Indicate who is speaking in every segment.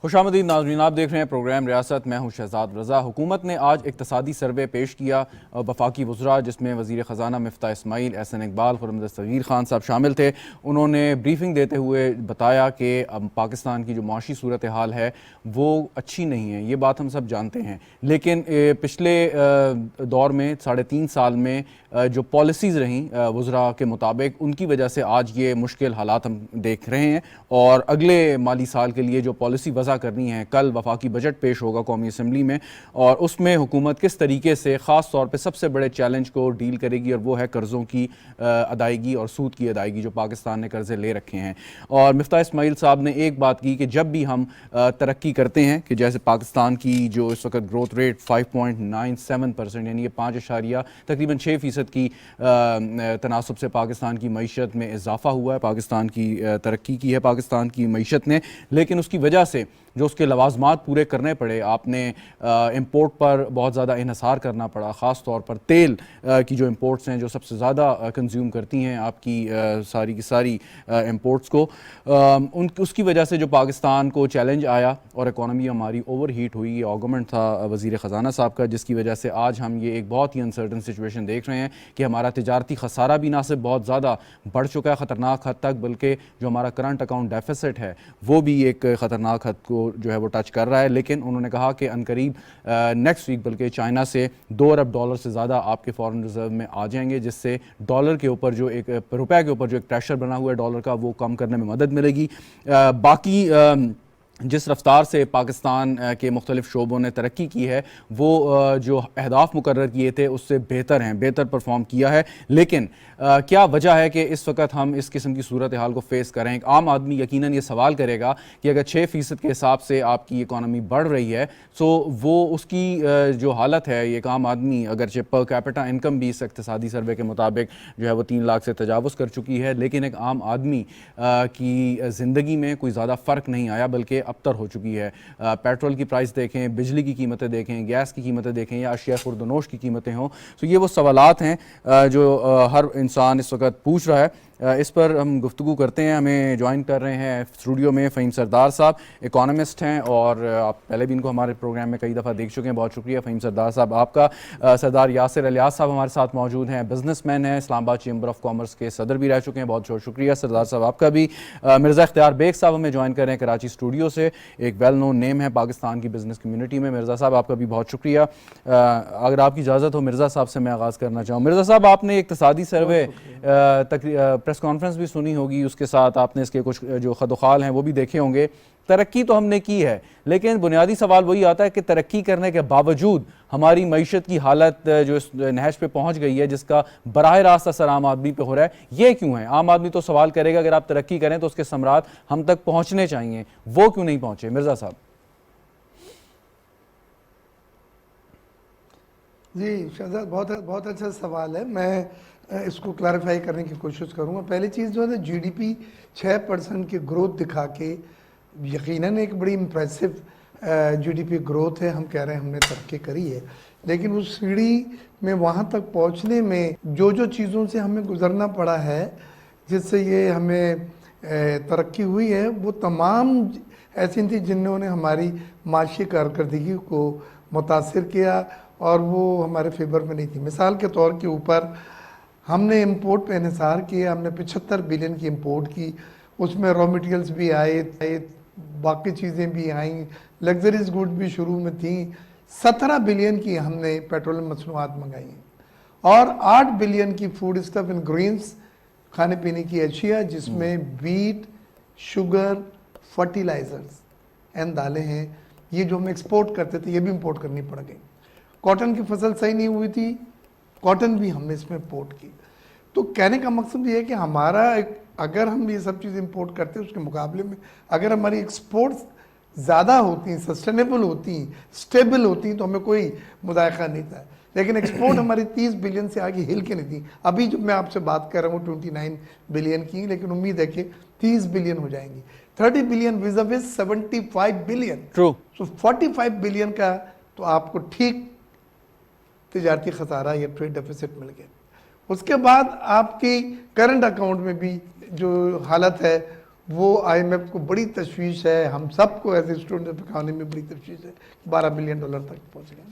Speaker 1: خوش آمدید ناظرین، آپ دیکھ رہے ہیں پروگرام ریاست، میں ہوں شہزاد رضا۔ حکومت نے آج اقتصادی سروے پیش کیا وفاقی وزراء، جس میں وزیر خزانہ مفتاح اسماعیل، احسن اقبال، خرم دستگیر خان صاحب شامل تھے۔ انہوں نے بریفنگ دیتے ہوئے بتایا کہ اب پاکستان کی جو معاشی صورتحال ہے وہ اچھی نہیں ہے، یہ بات ہم سب جانتے ہیں، لیکن پچھلے دور میں 3.5 سال میں جو پالیسیز رہیں وزراء کے مطابق، ان کی وجہ سے آج یہ مشکل حالات ہم دیکھ رہے ہیں، اور اگلے مالی سال کے لیے جو پالیسی وضع کرنی ہے، کل وفاقی بجٹ پیش ہوگا قومی اسمبلی میں، اور اس میں حکومت کس طریقے سے خاص طور پہ سب سے بڑے چیلنج کو ڈیل کرے گی، اور وہ ہے قرضوں کی ادائیگی اور سود کی ادائیگی جو پاکستان نے قرضے لے رکھے ہیں۔ اور مفتاح اسماعیل صاحب نے ایک بات کی کہ جب بھی ہم ترقی کرتے ہیں، کہ جیسے پاکستان کی جو اس وقت گروتھ ریٹ 5.97%، یعنی یہ 5 تقریباً 6% کی تناسب سے پاکستان کی معیشت میں اضافہ ہوا ہے، پاکستان کی ترقی کی ہے پاکستان کی معیشت نے، لیکن اس کی وجہ سے جو اس کے لوازمات پورے کرنے پڑے، آپ نے امپورٹ پر بہت زیادہ انحصار کرنا پڑا، خاص طور پر تیل کی جو امپورٹس ہیں، جو سب سے زیادہ کنزیوم کرتی ہیں آپ کی ساری کی ساری امپورٹس کو، اس کی وجہ سے جو پاکستان کو چیلنج آیا اور اکانومی ہماری اوور ہیٹ ہوئی، یہ آرگومنٹ تھا وزیر خزانہ صاحب کا، جس کی وجہ سے آج ہم یہ ایک بہت ہی انسرٹن سچویشن دیکھ رہے ہیں کہ ہمارا تجارتی خسارہ بھی نہ صرف بہت زیادہ بڑھ چکا ہے خطرناک حد تک، بلکہ جو ہمارا کرنٹ اکاؤنٹ ڈیفیسٹ ہے وہ بھی ایک خطرناک حد کو جو ہے وہ ٹچ کر رہا ہے۔ لیکن انہوں نے کہا کہ عنقریب نیکسٹ ویک بلکہ چائنا سے $2 ارب سے زیادہ آپ کے فارن ریزرو میں آ جائیں گے، جس سے ڈالر کے اوپر جو ایک روپے کے اوپر جو ایک پریشر بنا ہوا ہے ڈالر کا، وہ کم کرنے میں مدد ملے گی۔ باقی جس رفتار سے پاکستان کے مختلف شعبوں نے ترقی کی ہے، وہ جو اہداف مقرر کیے تھے اس سے بہتر ہیں، بہتر پرفارم کیا ہے، لیکن کیا وجہ ہے کہ اس وقت ہم اس قسم کی صورتحال کو فیس کریں؟ ایک عام آدمی یقیناً یہ سوال کرے گا کہ اگر 6% کے حساب سے آپ کی اکانومی بڑھ رہی ہے، تو وہ اس کی جو حالت ہے، ایک عام آدمی اگرچہ پر کیپٹا انکم بھی اس اقتصادی سروے کے مطابق جو ہے وہ 3 لاکھ سے تجاوز کر چکی ہے، لیکن ایک عام آدمی کی زندگی میں کوئی زیادہ فرق نہیں آیا، بلکہ ابتر ہو چکی ہے۔ پیٹرول کی پرائس دیکھیں، بجلی کی قیمتیں دیکھیں، گیس کی قیمتیں دیکھیں، یا اشیاء خورد و نوش کی قیمتیں ہوں، تو یہ وہ سوالات ہیں جو ہر انسان اس وقت پوچھ رہا ہے۔ اس پر ہم گفتگو کرتے ہیں۔ ہمیں جوائن کر رہے ہیں اسٹوڈیو میں فہیم سردار صاحب، اکانومسٹ ہیں، اور آپ پہلے بھی ان کو ہمارے پروگرام میں کئی دفعہ دیکھ چکے ہیں، بہت شکریہ فہیم سردار صاحب آپ کا۔ سردار یاسر الیاس صاحب ہمارے ساتھ موجود ہیں، بزنس مین ہیں، اسلام آباد چیمبر آف کامرس کے صدر بھی رہ چکے ہیں، بہت شکریہ سردار صاحب آپ کا بھی۔ مرزا اختیار بیگ صاحب ہمیں جوائن کر رہے ہیں کراچی اسٹوڈیو سے، ایک ویل نون نیم ہے پاکستان کی بزنس کمیونٹی میں۔ مرزا صاحب آپ کا بھی بہت شکریہ۔ اگر آپ کی اجازت ہو مرزا صاحب سے میں آغاز کرنا چاہوں۔ مرزا صاحب، آپ نے اقتصادی سروے پریس کانفرنس بھی سنی ہوگی، اس کے ساتھ آپ نے اس کے کچھ جو خد و خال ہیں وہ بھی دیکھے ہوں گے۔ ترقی تو ہم نے کی ہے، لیکن بنیادی سوال وہی آتا ہے کہ ترقی کرنے کے باوجود ہماری معیشت کی حالت جو اس نہج پہ پہنچ گئی ہے، جس کا براہ راست اثر عام آدمی پہ ہو رہا ہے، یہ کیوں ہے؟ عام آدمی تو سوال کرے گا اگر آپ ترقی کریں تو اس کے ثمرات ہم تک پہنچنے چاہیے، وہ کیوں نہیں پہنچے؟ مرزا صاحب
Speaker 2: جی شہزاد، بہت اچھا سوال ہے۔ میں اس کو کلیریفائی کرنے کی کوشش کروں گا۔ پہلی چیز جو ہے جی ڈی پی 6% کی گروتھ دکھا کے یقیناً ایک بڑی impressive G D P growth ہے، ہم کہہ رہے ہیں ہم نے ترقی کری ہے، لیکن اس سیڑھی میں وہاں تک پہنچنے میں جو چیزوں سے ہمیں گزرنا پڑا ہے، جس سے یہ ہمیں ترقی ہوئی ہے، وہ تمام ایسی تھیں جنہوں نے ہماری معاشی کارکردگی کو متاثر کیا، اور وہ ہمارے فیور میں نہیں تھی۔ مثال کے طور کے اوپر ہم نے امپورٹ پہ انحصار کیا، ہم نے 75 بلین کی امپورٹ کی، اس میں را مٹیریلز بھی آئے، باقی چیزیں بھی آئیں، لگزریز گوڈ بھی شروع میں تھیں۔ 17 بلین کی ہم نے پیٹرولیم مصنوعات منگائی ہیں، اور 8 بلین کی فوڈ اسٹف اینڈ گرینز، کھانے پینے کی اشیاء، جس میں ویٹ، شوگر، فرٹیلائزرز اینڈ دالیں ہیں، یہ جو ہم ایکسپورٹ کرتے تھے یہ بھی امپورٹ کرنی پڑ گئی۔ کاٹن کی فصل صحیح نہیں ہوئی تھی، کاٹن بھی ہم نے اس میں امپورٹ کی۔ تو کہنے کا مقصد یہ ہے کہ ہمارا اگر ہم یہ سب چیز امپورٹ کرتے ہیں، اس کے مقابلے میں اگر ہماری ایکسپورٹس زیادہ ہوتی ہیں، سسٹینیبل ہوتی ہیں، سٹیبل ہوتی ہیں، تو ہمیں کوئی مذائقہ نہیں تھا، لیکن ایکسپورٹ ہماری 30 بلین سے آگے ہل کے نہیں تھی۔ ابھی جو میں آپ سے بات کر رہا ہوں 29 بلین کی، لیکن امید ہے کہ 30 بلین ہو جائیں گی، 30 بلین ویز 75 بلین،
Speaker 1: ٹرو،
Speaker 2: سو 45 بلین کا تو آپ کو ٹھیک تجارتی خسارہ یا ٹریڈ ڈیفیسٹ مل گیا۔ اس کے بعد آپ کی کرنٹ اکاؤنٹ میں بھی جو حالت ہے وہ IMF کو بڑی تشویش ہے, ہم سب کو as a student of economy بڑی تشویش ہے, $12 بلین تک پہنچ گئے.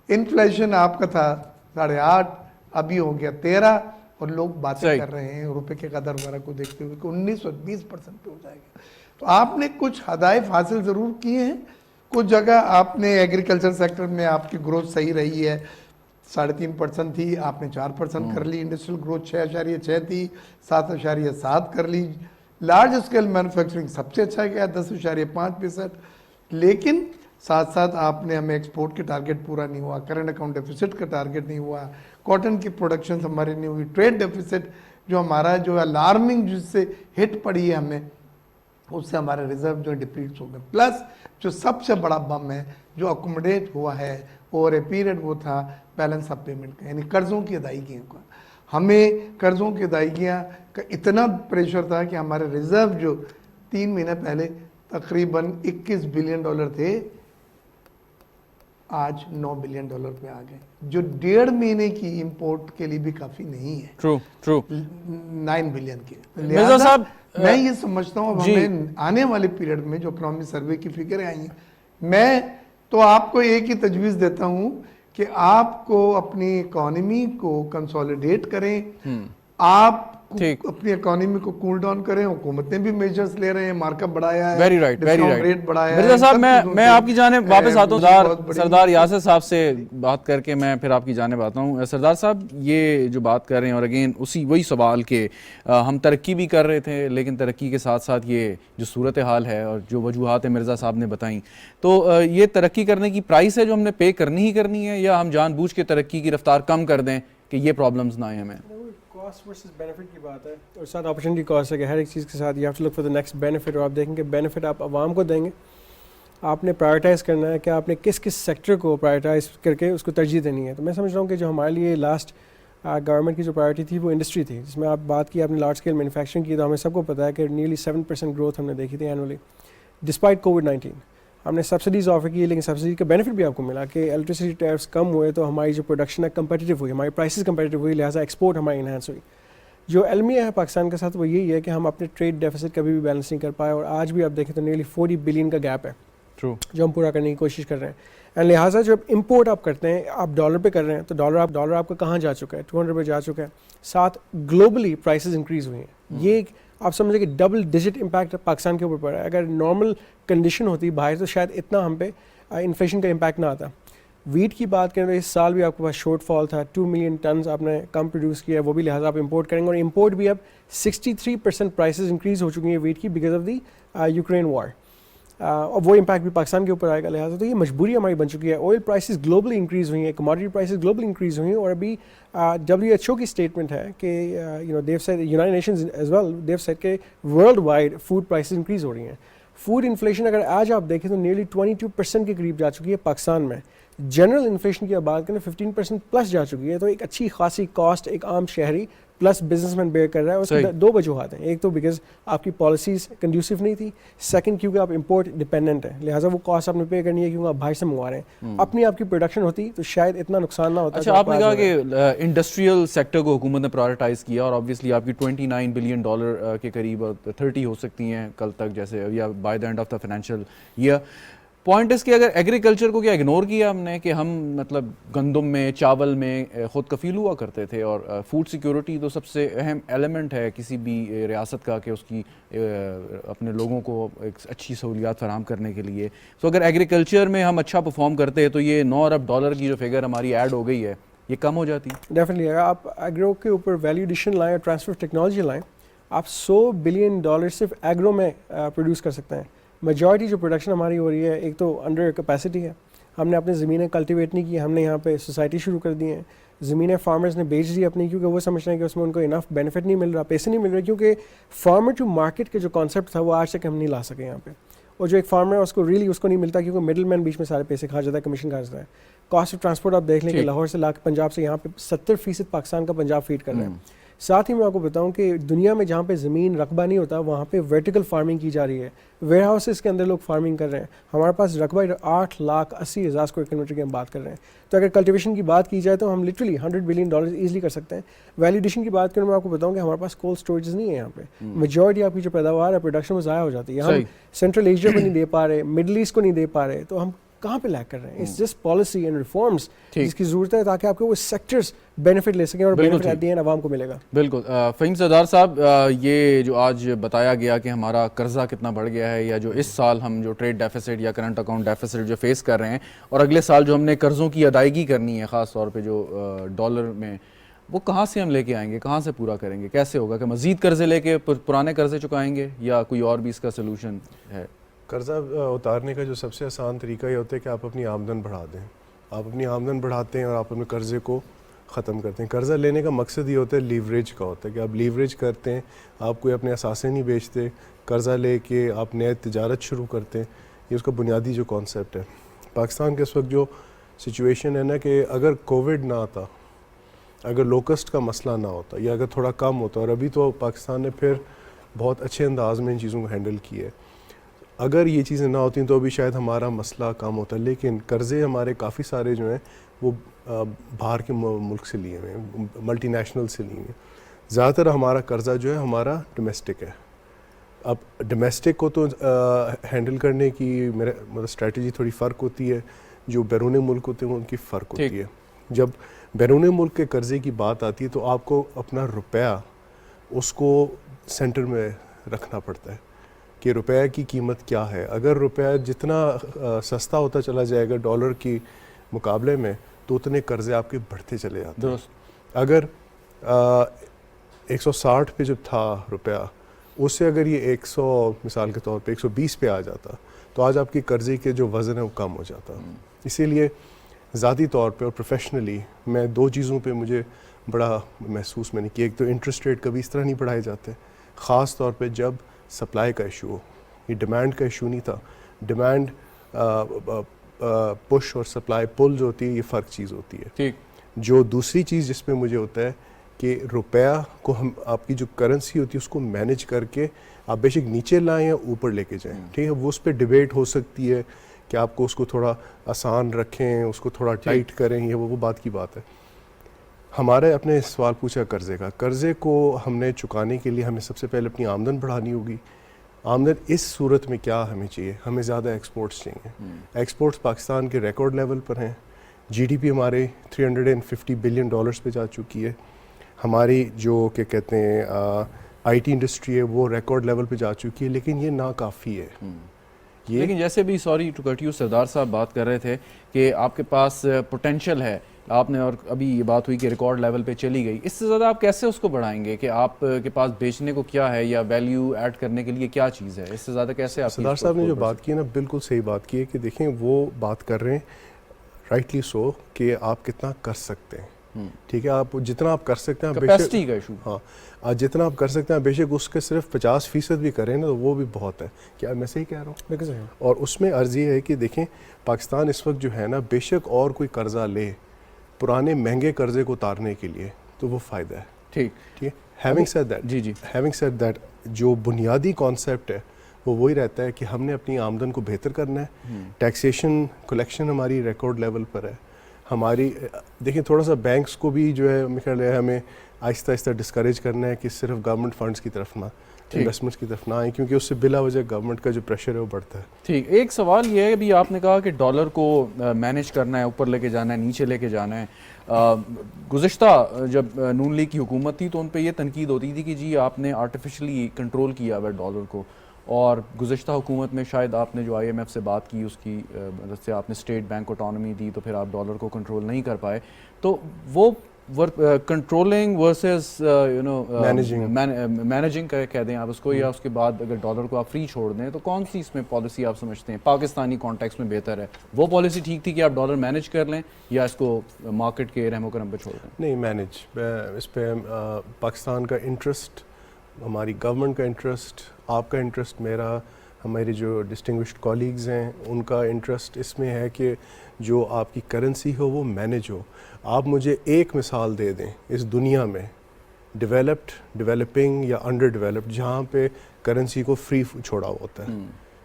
Speaker 2: انفلیشن آپ کا تھا 8.5, ابھی ہو گیا 13, اور لوگ باتیں کر رہے ہیں روپے کے قدر وغیرہ کو دیکھتے ہوئے کہ 19 اور 20% پہ ہو جائے گا. تو آپ نے کچھ ہدایف حاصل ضرور کیے ہیں, کچھ جگہ آپ نے ایگریکلچر سیکٹر میں آپ کی گروتھ صحیح رہی ہے, 3.5% تھی, آپ نے 4% کر لی. انڈسٹریل گروتھ 6.6 تھی, 7.7 کر لی. لارج اسکیل مینوفیکچرنگ سب سے اچھا گیا 10.5%. لیکن ساتھ ساتھ آپ نے ہمیں ایکسپورٹ کے ٹارگٹ پورا نہیں ہوا, کرنٹ اکاؤنٹ ڈیفیسٹ کا ٹارگٹ نہیں ہوا, کاٹن کی پروڈکشن ہماری نہیں ہوئی, ٹریڈ ڈیفیسٹ جو ہمارا جو الارمنگ جس سے ہٹ پڑی ہے ہمیں, اس سے ہمارے ریزرو جو ڈپلیٹ ہو گئے. پلس جو سب سے بڑا بم ہے جو اکوموڈیٹ ہوا ہے اوور اے پیریڈ, وہ تھا بیلنس آف پیمنٹ کا, یعنی قرضوں کی ادائیگیوں کا. ہمیں قرضوں کی ادائیگیاں کا اتنا پریشر تھا کہ ہمارے ریزرو جو 3 مہینے پہلے تقریباً $21 بلین تھے, آج $9 بلین پہ آ گئے, جو 1.5 مہینے کی امپورٹ کے لیے بھی کافی نہیں ہے.
Speaker 1: ٹرو
Speaker 2: 9 بلین کے.
Speaker 1: مرزا صاحب,
Speaker 2: میں یہ سمجھتا ہوں ہمیں آنے والے پیریڈ میں جو اکنامی سروے کی فگریں آئی ہیں, میں تو آپ کو ایک ہی تجویز دیتا ہوں کہ آپ کو اپنی اکانومی کو کنسولیڈیٹ کریں, آپ اپنی اکانومی کو کول ڈاؤن کریں. حکومتیں بھی میجرز لے رہے ہیں, مارک اپ بڑھایا ہے,
Speaker 1: ویری رائٹ
Speaker 2: ریٹ بڑھایا ہے.
Speaker 1: مرزا صاحب, میں آپ کی جانب واپس آتا ہوں. سردار یاسر صاحب سے بات کر کے میں پھر آپ کی جانب آتا ہوں. سردار صاحب, یہ جو بات کر رہے ہیں, اور اگین وہی سوال کہ ہم ترقی بھی کر رہے تھے, لیکن ترقی کے ساتھ ساتھ یہ جو صورتحال ہے اور جو وجوہات مرزا صاحب نے بتائیں, تو یہ ترقی کرنے کی پرائس ہے جو ہم نے پے کرنی ہی کرنی ہے, یا ہم جان بوجھ کے ترقی کی رفتار کم کر دیں کہ یہ پرابلمز نہ آئیں ہمیں؟
Speaker 3: کاسٹ ورسز بینیفٹ کی بات ہے, اور ساتھ اپرچونٹی کاسٹ ہے کہ ہر ایک چیز کے ساتھ you have to look for the next benefit. اور آپ دیکھیں کہ بینیفٹ آپ عوام کو دیں گے, آپ نے پرائیورٹائز کرنا ہے کہ آپ نے کس سیکٹر کو پرائیورٹائز کر کے اس کو ترجیح دینی ہے. تو میں سمجھ رہا ہوں کہ جو ہمارے لیے لاسٹ گورنمنٹ کی جو پرائیورٹی تھی وہ انڈسٹری تھی, جس میں آپ بات کی آپ نے لارج اسکیل مینوفیکچرنگ کی. تو ہمیں سب کو پتہ ہے کہ نیرلی 7% گروتھ ہم نے دیکھی تھی اینولی ڈسپائٹ کووڈ-19. ہم نے سبسڈیز آفر کی, لیکن سبسڈی کا بینیفٹ بھی آپ کو ملا کہ الیکٹریسٹی ٹیرفس کم ہوئے تو ہماری جو پروڈکشن ہے کمپیٹیو ہوئی, ہماری پرائسز کمپیٹیو ہوئی, لہٰذا ایکسپورٹ ہماری انہینس ہوئی. جو المیہ ہے پاکستان کے ساتھ وہ یہی ہے کہ ہم اپنے ٹریڈ ڈیفیسٹ کبھی بھی بیلنس نہیں کر پائے, اور آج بھی آپ دیکھیں تو نیرلی 40 بلین کا گیپ ہے جو ہم پورا کرنے کی کوشش کر رہے ہیں. اینڈ لہٰذا جب امپورٹ آپ کرتے ہیں, آپ ڈالر پہ کر رہے ہیں, تو ڈالر آپ کا کہاں جا چکا ہے, 200 پہ جا چکا ہے. ساتھ گلوبلی پرائسز انکریز ہوئی ہیں. یہ آپ سمجھیں کہ ڈبل ڈیجٹ امپیکٹ پاکستان کے اوپر پڑا ہے. اگر نارمل کنڈیشن ہوتی باہر تو شاید اتنا ہم پہ انفلیشن کا امپیکٹ نہ آتا. ویٹ کی بات کریں تو اس سال بھی آپ کے پاس شارٹ فال تھا, 2 ملین ٹنز آپ نے کم پروڈیوس کیا ہے, وہ بھی لہٰذا آپ امپورٹ کریں گے. اور امپورٹ بھی اب 63% پرائسز انکریز ہو چکی ہیں ویٹ کی because of the Ukraine war, اور وہ امپیکٹ بھی پاکستان کے اوپر آئے گا. لہٰذا تو یہ مجبوری ہماری بن چکی ہے. آئل پرائسز گلوبلی انکریز ہوئی ہیں, کموڈیٹی پرائسز گلوبلی انکریز ہوئی ہیں, اور ابھی WHO کی اسٹیٹمنٹ ہے کہ they've said, United Nations as well, they've said کہ worldwide food prices increase ہو رہی ہیں. فوڈ انفلیشن اگر آج آپ دیکھیں تو نیرلی 22% کے قریب جا چکی ہے پاکستان میں. جنرل انفلیشن کی بات کریں 15% پلس جا چکی ہے. تو ایک اچھی خاصی کاسٹ ایک عام شہری پلس بزنس مین بیئر کر رہا ہے. اس کے 2 وجوہات ہیں. ایک تو بیکاز آپ کی پالیسیز کنڈیوسو نہیں تھی, سیکنڈ کیونکہ آپ امپورٹ ڈپینڈنٹ ہیں, لہٰذا وہ کاسٹ آپ نے پے کرنی ہے کیونکہ آپ باہر سے منگوا رہے ہیں. اپنی آپ کی پروڈکشن ہوتی تو شاید اتنا نقصان نہ ہوتا.
Speaker 1: اچھا, آپ نے کہا کہ انڈسٹریل سیکٹر کو حکومت نے پرائورٹائز کیا, اور آبویسلی آپ کی $29 بلین کے قریب 30 ہو سکتی ہیں کل تک, جیسے یا by the end of the financial year. Point اس کہ اگر ایگریکلچر کو کیا اگنور کیا ہم نے, کہ ہم مطلب گندم میں, چاول میں خود کفیل ہوا کرتے تھے, اور فوڈ سیکیورٹی تو سب سے اہم ایلیمنٹ ہے کسی بھی ریاست کا کہ اس کی اپنے لوگوں کو ایک اچھی سہولیات فراہم کرنے کے لیے. تو اگر ایگریکلچر میں ہم اچھا پرفارم کرتے ہیں تو یہ $9 ارب کی جو فگر ہماری ایڈ ہو گئی ہے یہ کم ہو جاتی.
Speaker 3: ڈیفینیٹلی اگر آپ ایگرو کے اوپر ویلیو ایڈیشن لائیں اور ٹرانسفر ٹیکنالوجی لائیں, آپ $100 بلین صرف ایگرو میں پروڈیوس کر سکتے ہیں. میجورٹی جو پروڈکشن ہماری ہو رہی ہے, ایک تو انڈر کیپیسٹی ہے, ہم نے اپنی زمینیں کلٹیویٹ نہیں کی, ہم نے یہاں پہ سوسائٹی شروع کر دی ہیں, زمینیں فارمرز نے بیچ دی اپنی, کیونکہ وہ سمجھتے ہیں کہ اس میں ان کو انف بینیفٹ نہیں مل رہا, پیسے نہیں مل رہے, کیونکہ فارمر ٹو مارکیٹ کے جو کانسیپٹ تھا وہ آج تک ہم نہیں لا سکے یہاں پہ. اور جو ایک فارمر ہے اس کو ریلی اس کو نہیں ملتا, کیونکہ مڈل مین بیچ میں سارے پیسے کھا جاتا ہے, کمیشن کھا جاتا ہے. کاسٹ آف ٹرانسپورٹ آپ دیکھ لیں کہ لاہور سے لا کے پنجاب سے یہاں پہ 70% پاکستان کا پنجاب فیڈ کر رہے ہیں. ساتھ ہی میں آپ کو بتاؤں کہ دنیا میں جہاں پہ زمین رقبہ نہیں ہوتا وہاں پہ ورٹیکل فارمنگ کی جا رہی ہے, ویئر ہاؤسز کے اندر لوگ فارمنگ کر رہے ہیں. ہمارے پاس رقبہ 8,80,000 اسکوائر کلو میٹر کی ہم بات کر رہے ہیں. تو اگر کلٹیویشن کی بات کی جائے تو ہم لٹرلی $100 بلین ایزیلی کر سکتے ہیں. ویلیڈیشن کی بات کروں میں آپ کو بتاؤں کہ ہمارے پاس کولڈ اسٹوریجز نہیں ہے یہاں پہ. میجورٹی آپ کی جو پیداوار ہے پروڈکشن میں ضائع ہو جاتی ہے. ہم سینٹرل ایشیا کو نہیں دے پا رہے, مڈل ایسٹ کو نہیں دے پا رہے, تو ہم کہاں پہ لیک کر رہے ہیں؟ It's just policy and reforms جس کی ضرورت ہے تاکہ آپ کے وہ سیکٹرز بینیفٹ لے سکیں اور بینیفٹ ایٹ دی اینڈ عوام کو ملے گا.
Speaker 1: بالکل. فہیم سردار صاحب, یہ جو آج بتایا گیا کہ ہمارا قرضہ کتنا بڑھ گیا ہے, یا جو اس سال ہم جو ٹریڈ ڈیفیسٹ یا کرنٹ اکاؤنٹ ڈیفیسٹ جو فیس کر رہے ہیں, اور اگلے سال جو ہم نے قرضوں کی ادائیگی کرنی ہے خاص طور پہ جو ڈالر میں, وہ کہاں سے ہم لے کے آئیں گے, کہاں سے پورا کریں گے, کیسے ہوگا؟ کہ مزید قرضے لے کے پرانے قرضے چکائیں گے یا کوئی اور بھی اس کا سلوشن ہے؟
Speaker 4: قرضہ اتارنے کا جو سب سے آسان طریقہ یہ ہوتا ہے کہ آپ اپنی آمدن بڑھا دیں. آپ اپنی آمدن بڑھاتے ہیں اور آپ اپنے قرضے کو ختم کرتے ہیں. قرضہ لینے کا مقصد یہ ہوتا ہے لیوریج کا ہوتا ہے کہ آپ لیوریج کرتے ہیں, آپ کوئی اپنے اثاثے نہیں بیچتے, قرضہ لے کے آپ نئے تجارت شروع کرتے ہیں. یہ اس کا بنیادی جو کانسیپٹ ہے. پاکستان کے اس وقت جو سچویشن ہے نا, کہ اگر کووڈ نہ آتا, اگر لوکسٹ کا مسئلہ نہ ہوتا, یا اگر تھوڑا کم ہوتا, اور ابھی تو پاکستان نے پھر بہت اچھے انداز میں ان چیزوں کو ہینڈل کیا ہے, اگر یہ چیزیں نہ ہوتی تو ابھی شاید ہمارا مسئلہ کم ہوتا. لیکن قرضے ہمارے کافی سارے جو ہیں وہ باہر کے ملک سے لیے ہوئے ہیں, ملٹی نیشنل سے لیے ہیں. زیادہ تر ہمارا قرضہ جو ہے ہمارا ڈومیسٹک ہے. اب ڈومیسٹک کو تو ہینڈل کرنے کی میرے مطلب اسٹریٹجی تھوڑی فرق ہوتی ہے, جو بیرون ملک ہوتے ہیں ان کی فرق ہوتی ہے. جب بیرون ملک کے قرضے کی بات آتی ہے تو آپ کو اپنا روپیہ اس کو سینٹر میں رکھنا پڑتا ہے کہ روپے کی قیمت کیا ہے. اگر روپیہ جتنا سستا ہوتا چلا جائے گا ڈالر کی مقابلے میں, تو اتنے قرضے آپ کے بڑھتے چلے جاتے ہیں. اگر 160 پہ جب تھا روپیہ, اس سے اگر یہ 100 مثال کے طور پہ 120 پہ آ جاتا, تو آج آپ کی قرضے کے جو وزن ہے وہ کم ہو جاتا. اسی لیے ذاتی طور پہ اور پروفیشنلی میں دو چیزوں پہ مجھے بڑا محسوس میں نے کیا. ایک تو انٹرسٹ ریٹ کبھی اس طرح نہیں بڑھائے جاتے, خاص طور پہ جب سپلائی کا ایشو ہو. یہ ڈیمانڈ کا ایشو نہیں تھا. ڈیمانڈ پش اور سپلائی پل جو ہوتی ہے, یہ فرق چیز ہوتی ہے.
Speaker 1: ٹھیک. جو
Speaker 4: دوسری چیز جس پہ مجھے ہوتا ہے کہ روپیہ کو ہم آپ کی جو کرنسی ہوتی ہے اس کو مینیج کر کے آپ بے شک نیچے لائیں یا اوپر لے کے جائیں. ٹھیک ہے, وہ اس پہ ڈیبیٹ ہو سکتی ہے کہ آپ کو اس کو تھوڑا آسان رکھیں, اس کو تھوڑا ٹائٹ کریں, یہ وہ بات کی بات ہے. ہمارے اپنے سوال پوچھا قرضے کا. قرضے کو ہم نے چکانے کے لیے ہمیں سب سے پہلے اپنی آمدن بڑھانی ہوگی. آمدن اس صورت میں کیا ہمیں چاہیے؟ ہمیں زیادہ ایکسپورٹس چاہیے. ایکسپورٹس پاکستان کے ریکارڈ لیول پر ہیں. جی ڈی پی ہمارے $350 بلین پہ جا چکی ہے. ہماری جو کہ کہتے ہیں آئی ٹی انڈسٹری ہے وہ ریکارڈ لیول پہ جا چکی ہے, لیکن یہ ناکافی ہے.
Speaker 1: لیکن جیسے بھی سوری ٹو کٹ یو سردار صاحب بات کر رہے تھے کہ آپ کے پاس پوٹینشیل ہے, آپ نے, اور ابھی یہ بات ہوئی کہ ریکارڈ لیول پہ چلی گئی, اس سے زیادہ آپ کیسے اس کو بڑھائیں گے؟ کہ آپ کے پاس بیچنے کو کیا ہے یا ویلیو ایڈ کرنے کے لیے کیا چیز ہے؟ اس سے زیادہ کیسے آپ؟
Speaker 4: سردار صاحب نے جو بات کی ہے نا, بالکل صحیح بات کی ہے کہ دیکھیں وہ بات کر رہے ہیں رائٹلی سو کہ آپ کتنا کر سکتے ہیں. ٹھیک ہے, آپ جتنا آپ کر سکتے ہیں
Speaker 1: کیپیسٹی کا ایشو,
Speaker 4: ہاں جتنا آپ کر سکتے ہیں بے شک اس کے صرف 50% بھی کریں نا تو وہ بھی بہت ہے. کیا میں صحیح کہہ رہا ہوں؟
Speaker 3: بالکل.
Speaker 4: اور اس میں عرض یہ ہے کہ دیکھیں پاکستان اس وقت جو ہے نا, بے شک اور کوئی قرضہ لے پرانے مہنگے قرضے کو اتارنے کے لیے تو وہ فائدہ ہے.
Speaker 1: ٹھیک
Speaker 4: ٹھیک ہے. Having said that, having said that, جو بنیادی کانسیپٹ ہے وہ وہی رہتا ہے کہ ہم نے اپنی آمدن کو بہتر کرنا ہے. ٹیکسیشن کلیکشن ہماری ریکارڈ لیول پر ہے. ہماری دیکھیں تھوڑا سا بینکس کو بھی جو ہے میرے خیال ہے ہمیں آہستہ آہستہ ڈسکریج کرنا ہے کہ صرف گورنمنٹ فنڈس کی طرف نہ, انویسٹمنٹس کی طرف نہ آئیں, کیونکہ اس سے بلا وجہ گورنمنٹ کا جو پریشر ہے وہ بڑھتا ہے.
Speaker 1: ٹھیک. ایک سوال یہ ہے, ابھی آپ نے کہا کہ ڈالر کو مینیج کرنا ہے, اوپر لے کے جانا ہے, نیچے لے کے جانا ہے. گزشتہ جب نون لیگ کی حکومت تھی تو ان پہ یہ تنقید ہوتی تھی کہ جی آپ نے آرٹیفیشلی کنٹرول کیا ہوا ہے ڈالر کو, اور گزشتہ حکومت میں شاید آپ نے جو آئی ایم ایف سے بات کی اس کی مدد سے آپ نے اسٹیٹ بینک کو آٹونومی دی, تو پھر آپ ڈالر کو کنٹرول نہیں کر پائے. تو وہ کنٹرولنگ ورسز مینیجنگ کہہ دیں آپ اس کو, یا اس کے بعد اگر ڈالر کو آپ فری چھوڑ دیں تو کون سی اس میں پالیسی آپ سمجھتے ہیں پاکستانی کانٹیکس میں بہتر ہے؟ وہ پالیسی ٹھیک تھی کہ آپ ڈالر مینیج کر لیں, یا اس کو مارکیٹ کے رحم و کرم پہ چھوڑ دیں؟
Speaker 4: نہیں, مینیج. اس پہ پاکستان کا انٹرسٹ, ہماری گورنمنٹ کا انٹرسٹ, آپ کا انٹرسٹ, میرا, ہمارے جو ڈسٹنگوشڈ کولیگز ہیں ان کا انٹرسٹ اس میں ہے کہ جو آپ کی کرنسی ہو وہ مینیج ہو. آپ مجھے ایک مثال دے دیں اس دنیا میں ڈیولپڈ, ڈیولپنگ یا انڈر ڈیولپڈ, جہاں پہ کرنسی کو فری چھوڑا ہوتا ہے.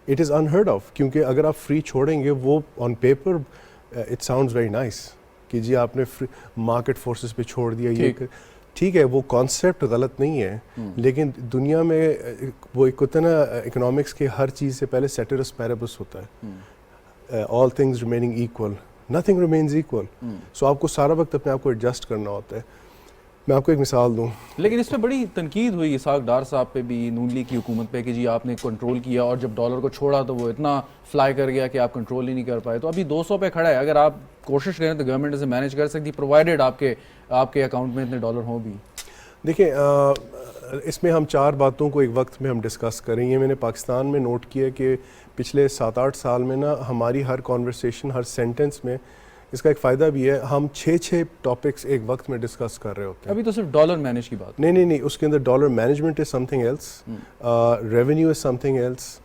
Speaker 4: اٹ از انہرڈ آف, کیونکہ اگر آپ فری چھوڑیں گے وہ on paper it sounds very nice کہ جی آپ نے مارکیٹ فورسز پہ چھوڑ دیا, یہ ٹھیک ہے, وہ کانسیپٹ غلط نہیں ہے, لیکن دنیا میں وہ ایک ہوتا ہے نا اکنامکس کے ہر چیز سے پہلے سیٹرس پیرابس ہوتا ہے, all things remaining equal, nothing remains equal. So آپ کو سارا وقت اپنے آپ کو ایڈجسٹ کرنا ہوتا ہے. میں آپ کو ایک مثال دوں,
Speaker 1: لیکن اس پہ بڑی تنقید ہوئی اسحاق ڈار صاحب پہ بھی, نون لیگ کی حکومت پہ, کہ جی آپ نے کنٹرول کیا اور جب ڈالر کو چھوڑا تو وہ اتنا فلائی کر گیا کہ آپ کنٹرول ہی نہیں کر پائے. تو ابھی 200 پہ کھڑا ہے, اگر آپ کوشش کریں تو گورنمنٹ اسے مینیج کر سکتی, پرووائڈیڈ آپ کے اکاؤنٹ میں اتنے ڈالر ہوں بھی.
Speaker 4: دیکھیں اس میں ہم 4 باتوں کو ایک وقت میں ہم ڈسکس کریں. یہ میں نے پاکستان میں نوٹ کیا کہ پچھلے 7-8 سال میں نا ہماری ہر کانورسیشن, ہر سینٹنس میں اس کا ایک فائدہ بھی ہے, ہم 6 ٹاپکس ایک وقت میں ڈسکس کر رہے ہوتے ہیں.
Speaker 1: ابھی تو صرف ڈالر مینیج کی بات.
Speaker 4: نہیں, اس کے اندر dollar management is something else, revenue is something else,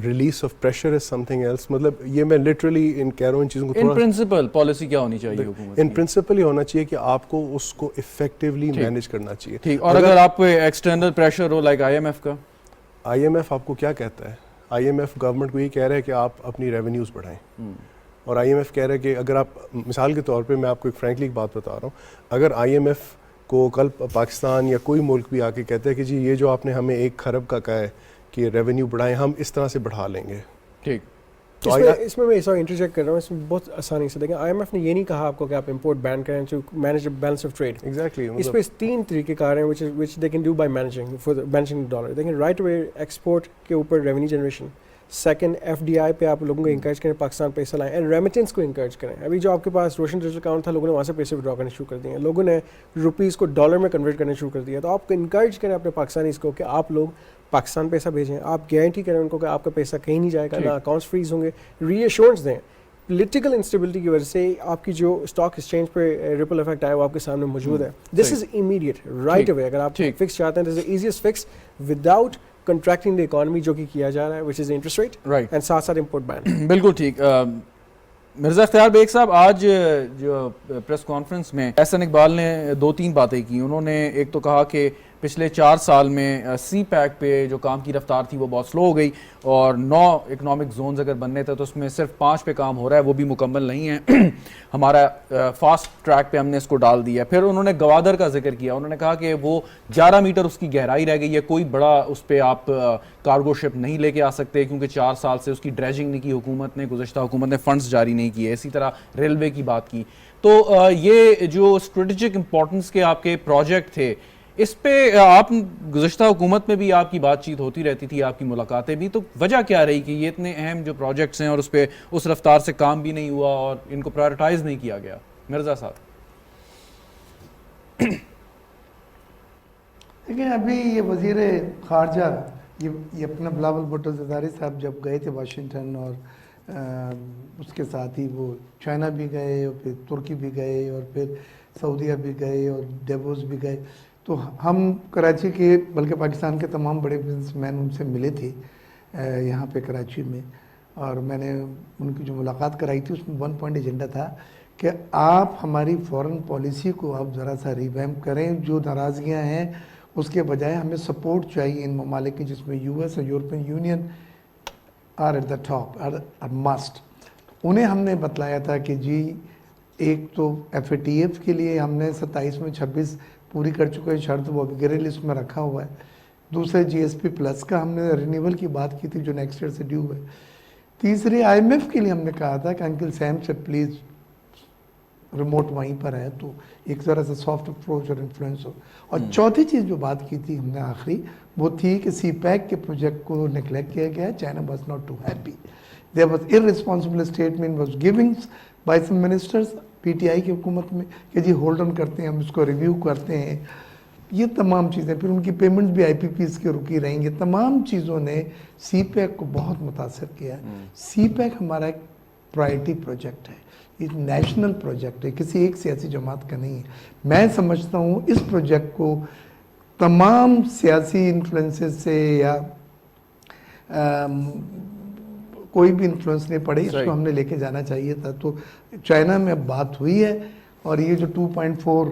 Speaker 4: release of pressure is something else. مطلب یہ میں لٹرلی ان کہہ رہا ہوں ان چیزوں کو
Speaker 1: ان پرنسپل پالیسی کیا ہونی چاہیے حکومت کی؟
Speaker 4: ان پرنسپل یہ ہونا چاہیے کہ آپ کو اس کو افیکٹولی مینیج کرنا چاہیے.
Speaker 1: ٹھیک, اور اگر آپ پہ ایکسٹرنل پریشر ہو لائک IMF کا,
Speaker 4: IMF آپ کو کیا کہتا ہے؟ IMF گورنمنٹ کو یہ کہہ رہا ہے کہ آپ اپنی ریونیوز بڑھائیں, اور IMF کہہ رہا ہے کہ اگر آپ, مثال کے طور پہ میں آپ کو ایک فرینکلی بات بتا رہا ہوں, اگر IMF کو کل پاکستان یا کوئی ملک بھی آ کے کہتا ہے کہ جی یہ جو آپ نے ہمیں 1 کھرب کا کہا ہے کہ ریونیو بڑھائیں, ہم اس طرح سے بڑھا لیں گے.
Speaker 1: ٹھیک,
Speaker 3: تو اس میں ایسا انٹرجیکٹ کر رہا ہوں, اس میں بہت آسانی سے دیکھیں. IMF نے یہ نہیں کہا آپ کو کہ آپ امپورٹ بین کریں to manage balance of trade.
Speaker 4: Exactly,
Speaker 3: اس پہ 3 طریقے کار ہیں which they can do by managing for managing the dollar. دیکھیں رائٹ اوے ایکسپورٹ کے اوپر ریونیو جنریشن, سیکنڈ FDI پہ آپ لوگوں کو انکریج کریں, پاکستان پیسہ لائیں, اینڈ ریمیٹنس کو انکریج کریں. ابھی جو آپ کے پاس روشن ڈیجیٹل اکاؤنٹ تھا, لوگوں نے وہاں سے پیسے ودرا کرنے شروع کر دیے ہیں, لوگوں نے روپیز کو ڈالر میں کنورٹ کرنا شروع کر دیا. تو آپ کو انکریج کریں اپنے پاکستانیز کو کہ آپ لوگ پاکستان پیسہ بھیجیں, آپ گارنٹی کریں ان کو کہ آپ کا پیسہ کہیں نہیں جائے گا, نہ اکاؤنٹس فریز ہوں گے, ری ایشورنس دیں. پولیٹیکل انسٹیبلٹی کی وجہ سے آپ کی جو اسٹاک ایکسچینج پہ ریپل افیکٹ آیا وہ آپ کے سامنے موجود ہے. This is immediate right away. اگر آپ فکس چاہتے ہیں, this is the easiest fix without contracting the economy, جو کہ کیا جا رہا ہے, which is interest rate and ساتھ ساتھ امپورٹ بین.
Speaker 1: بالکل ٹھیک. مرزا اختیار بیگ صاحب, آج جو پریس کانفرنس میں احسن اقبال نے 2-3 باتیں کی. انہوں نے ایک تو کہا کہ پچھلے 4 سال میں سی پیک پہ جو کام کی رفتار تھی وہ بہت سلو ہو گئی, اور 9 اکنامک زونز اگر بننے تھے تو اس میں صرف 5 پہ کام ہو رہا ہے, وہ بھی مکمل نہیں ہے. ہمارا فاسٹ ٹریک پہ ہم نے اس کو ڈال دیا. پھر انہوں نے گوادر کا ذکر کیا, انہوں نے کہا کہ وہ 11 میٹر اس کی گہرائی رہ گئی ہے, کوئی بڑا اس پہ آپ کارگو شپ نہیں لے کے آ سکتے کیونکہ 4 سال سے اس کی ڈریجنگ نہیں کی حکومت نے, گزشتہ حکومت نے فنڈز جاری نہیں کیے. اسی طرح ریلوے کی بات کی. تو یہ جو اسٹریٹجک امپورٹنس کے آپ کے پروجیکٹ تھے, اس پہ آپ گزشتہ حکومت میں بھی آپ کی بات چیت ہوتی رہتی تھی, آپ کی ملاقاتیں بھی, تو وجہ کیا رہی کہ یہ اتنے اہم جو پروجیکٹس ہیں اور اس پہ اس رفتار سے کام بھی نہیں ہوا اور ان کو پرائرٹائز نہیں کیا گیا؟ مرزا صاحب.
Speaker 2: دیکھیں ابھی یہ وزیر خارجہ یہ اپنا بلاول بھٹو زرداری صاحب جب گئے تھے واشنگٹن, اور اس کے ساتھ ہی وہ چائنا بھی گئے, اور پھر ترکی بھی گئے, اور پھر سعودیہ بھی گئے, اور ڈیووس بھی گئے. تو ہم کراچی کے, بلکہ پاکستان کے تمام بڑے بزنس مین ان سے ملے تھے یہاں پہ کراچی میں, اور میں نے ان کی جو ملاقات کرائی تھی اس میں 1 پوائنٹ ایجنڈا تھا کہ آپ ہماری فورن پالیسی کو آپ ذرا سا ریویمپ کریں. جو ناراضگیاں ہیں اس کے بجائے ہمیں سپورٹ چاہیے ان ممالک کی, جس میں US اور European Union are at the top, are must. انہیں ہم نے بتلایا تھا کہ جی ایک تو FATF کے لیے ہم نے 27 میں 26 پوری کر چکے ہیں شرط, وہ ابھی گرے لسٹ میں رکھا ہوا ہے. دوسرے GSP پلس کا ہم نے رینیول کی بات کی تھی جو نیکسٹ ایئر سے ڈیو ہے. تیسری IMF کے لیے ہم نے کہا تھا کہ انکل سیم سے پلیز ریموٹ وہیں پر ہے تو ایک ذرا سے سافٹ اپروچ اور انفلوئنس ہو. اور چوتھی چیز جو بات کی تھی ہم نے آخری, وہ تھی کہ سی پیک کے پروجیکٹ کو نیگلیکٹ کیا گیا ہے. China was not too happy. There was irresponsible statement was given by some ministers PTI کی حکومت میں کہ جی ہولڈ آن کرتے ہیں, ہم اس کو ریویو کرتے ہیں. یہ تمام چیزیں, پھر ان کی پیمنٹس بھی IPPs کے رکی رہیں گے. تمام چیزوں نے سی پیک کو بہت متاثر کیا ہے. سی پیک ہمارا ایک پرائرٹی پروجیکٹ ہے, ایک نیشنل پروجیکٹ ہے, کسی ایک سیاسی جماعت کا نہیں ہے. میں سمجھتا ہوں اس پروجیکٹ کو تمام سیاسی انفلوئنسز سے یا کوئی بھی انفلوئنس نہیں پڑے, اس کو ہم نے لے کے جانا چاہیے تھا. تو چائنا میں اب بات ہوئی ہے, اور یہ جو 2.4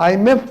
Speaker 2: IMF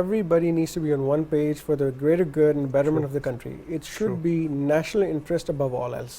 Speaker 3: Everybody needs to be on one page for the greater good and betterment of the country. It should be national interest above all else.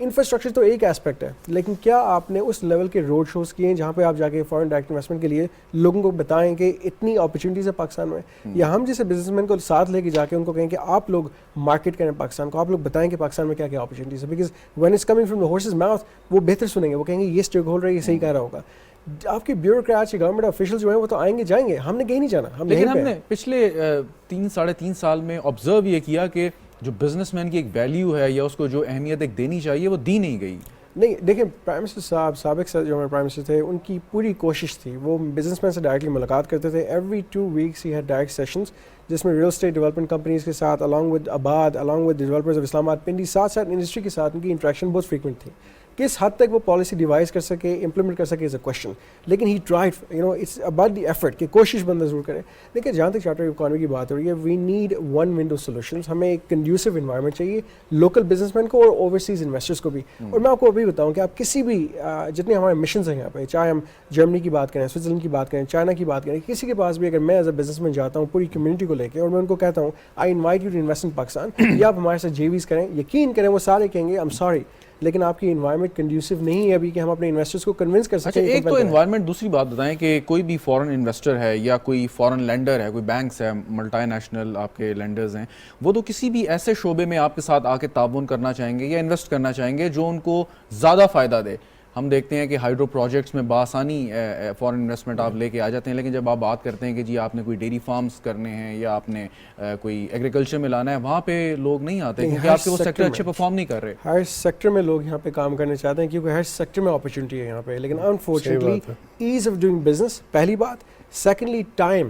Speaker 3: Infrastructure تو ایک ایسپیکٹ ہے, لیکن کیا آپ نے اس لیول کے روڈ شوز کیے ہیں جہاں پہ آپ جا کے فارن ڈائریکٹ انویسٹمنٹ کے لیے لوگوں کو بتائیں کہ اتنی اپرچونیٹیز ہے پاکستان میں, یا ہم جیسے بزنس مین کو ساتھ لے کے جا کے ان کو کہیں کہ آپ لوگ مارکیٹ کریں پاکستان کو, آپ لوگ بتائیں کہ پاکستان میں کیا کیا اپرچونیٹیز ہے, because when is coming from the horses mouth وہ بہتر سنیں گے, وہ کہیں گے یہ اسٹیک ہولڈر یہ صحیح کہہ رہا ہوگا. آپ کے بیوروکریٹس گورنمنٹ آفیشیل جو ہیں وہ تو آئیں گے جائیں گے, ہم نے کہیں نہیں جانا.
Speaker 1: لیکن ہم نے پچھلے 3-3.5 سال میں آبزرو یہ کیا کہ جو بزنس مین کی ایک ویلیو ہے یا اس کو جو اہمیت ایک دینی چاہیے وہ دی نہیں گئی.
Speaker 3: نہیں دیکھیں, پرائم منسٹر صاحب سابق جو ہمارے پرائم منسٹر تھے ان کی پوری کوشش تھی, وہ بزنس مین سے ڈائریکٹلی ملاقات کرتے تھے. Every 2 weeks he had direct sessions جس میں ریئل اسٹیٹ ڈیولپمنٹ کمپنیز کے ساتھ along with آباد along with ڈیولپرز آف اسلام آباد پنڈی, ساتھ ساتھ انڈسٹری کے ساتھ ان کی انٹریکشن بہت فریکوینٹ تھی. کس حد تک وہ پالیسی ڈیوائز کر سکے, امپلیمنٹ کر سکے از اے کوشچن, لیکن he tried, it's about the effort کہ کوشش بندہ ضرور کرے. دیکھیں جہاں تک چارٹر اکانومی کی بات ہو رہی ہے, we need one window solutions. ہمیں ایک کنڈیوسو انوائرمنٹ چاہیے لوکل بزنس مین کو اور اوورسیز انویسٹرس کو بھی. اور میں آپ کو ابھی بتاؤں کہ آپ کسی بھی جتنے ہمارے مشنز ہیں یہاں پہ, چاہے ہم جرمنی کی بات کریں, سوئٹزرلینڈ کی بات کریں, چائنا کی بات کریں, کسی کے پاس بھی اگر میں ایز اے بزنس مین جاتا ہوں پوری کمیونٹی کو لے کے اور میں ان کو کہتا ہوں I invite you to invest in Pakistan, یا آپ ہمارے ساتھ JVs کریں, یقین کریں وہ سارے کہیں گے آئی ایم سوری لیکن آپ کی انوائرمنٹ کنڈیوسو نہیں ہے ابھی کہ ہم اپنے انویسٹرس کو کنونس کر سکیں.
Speaker 1: ایک تو انوائرمنٹ, دوسری بات بتائیں کہ کوئی بھی فورن انویسٹر ہے یا کوئی فورن لینڈر ہے, کوئی بینکس ہے, ملٹی نیشنل آپ کے لینڈرز ہیں, وہ تو کسی بھی ایسے شعبے میں آپ کے ساتھ آ کے تعاون کرنا چاہیں گے یا انویسٹ کرنا چاہیں گے جو ان کو زیادہ فائدہ دے. ہم دیکھتے ہیں کہ ہائیڈرو پروجیکٹس میں بآسانی فورن انویسٹمنٹ آپ لے کے آ جاتے ہیں, لیکن جب آپ بات کرتے ہیں کہ جی آپ نے کوئی ڈیری فارمز کرنے ہیں یا آپ نے کوئی ایگریکلچر میں لانا ہے, وہاں پہ لوگ نہیں آتے کیونکہ آپ کے وہ سیکٹر اچھے پرفارم نہیں کر رہے.
Speaker 3: ہر سیکٹر میں لوگ یہاں پہ کام کرنا چاہتے ہیں کیونکہ ہر سیکٹر میں اپرچونیٹی ہے یہاں پہ, لیکن unfortunately as of doing business پہلی بات, سیکنڈلی ٹائم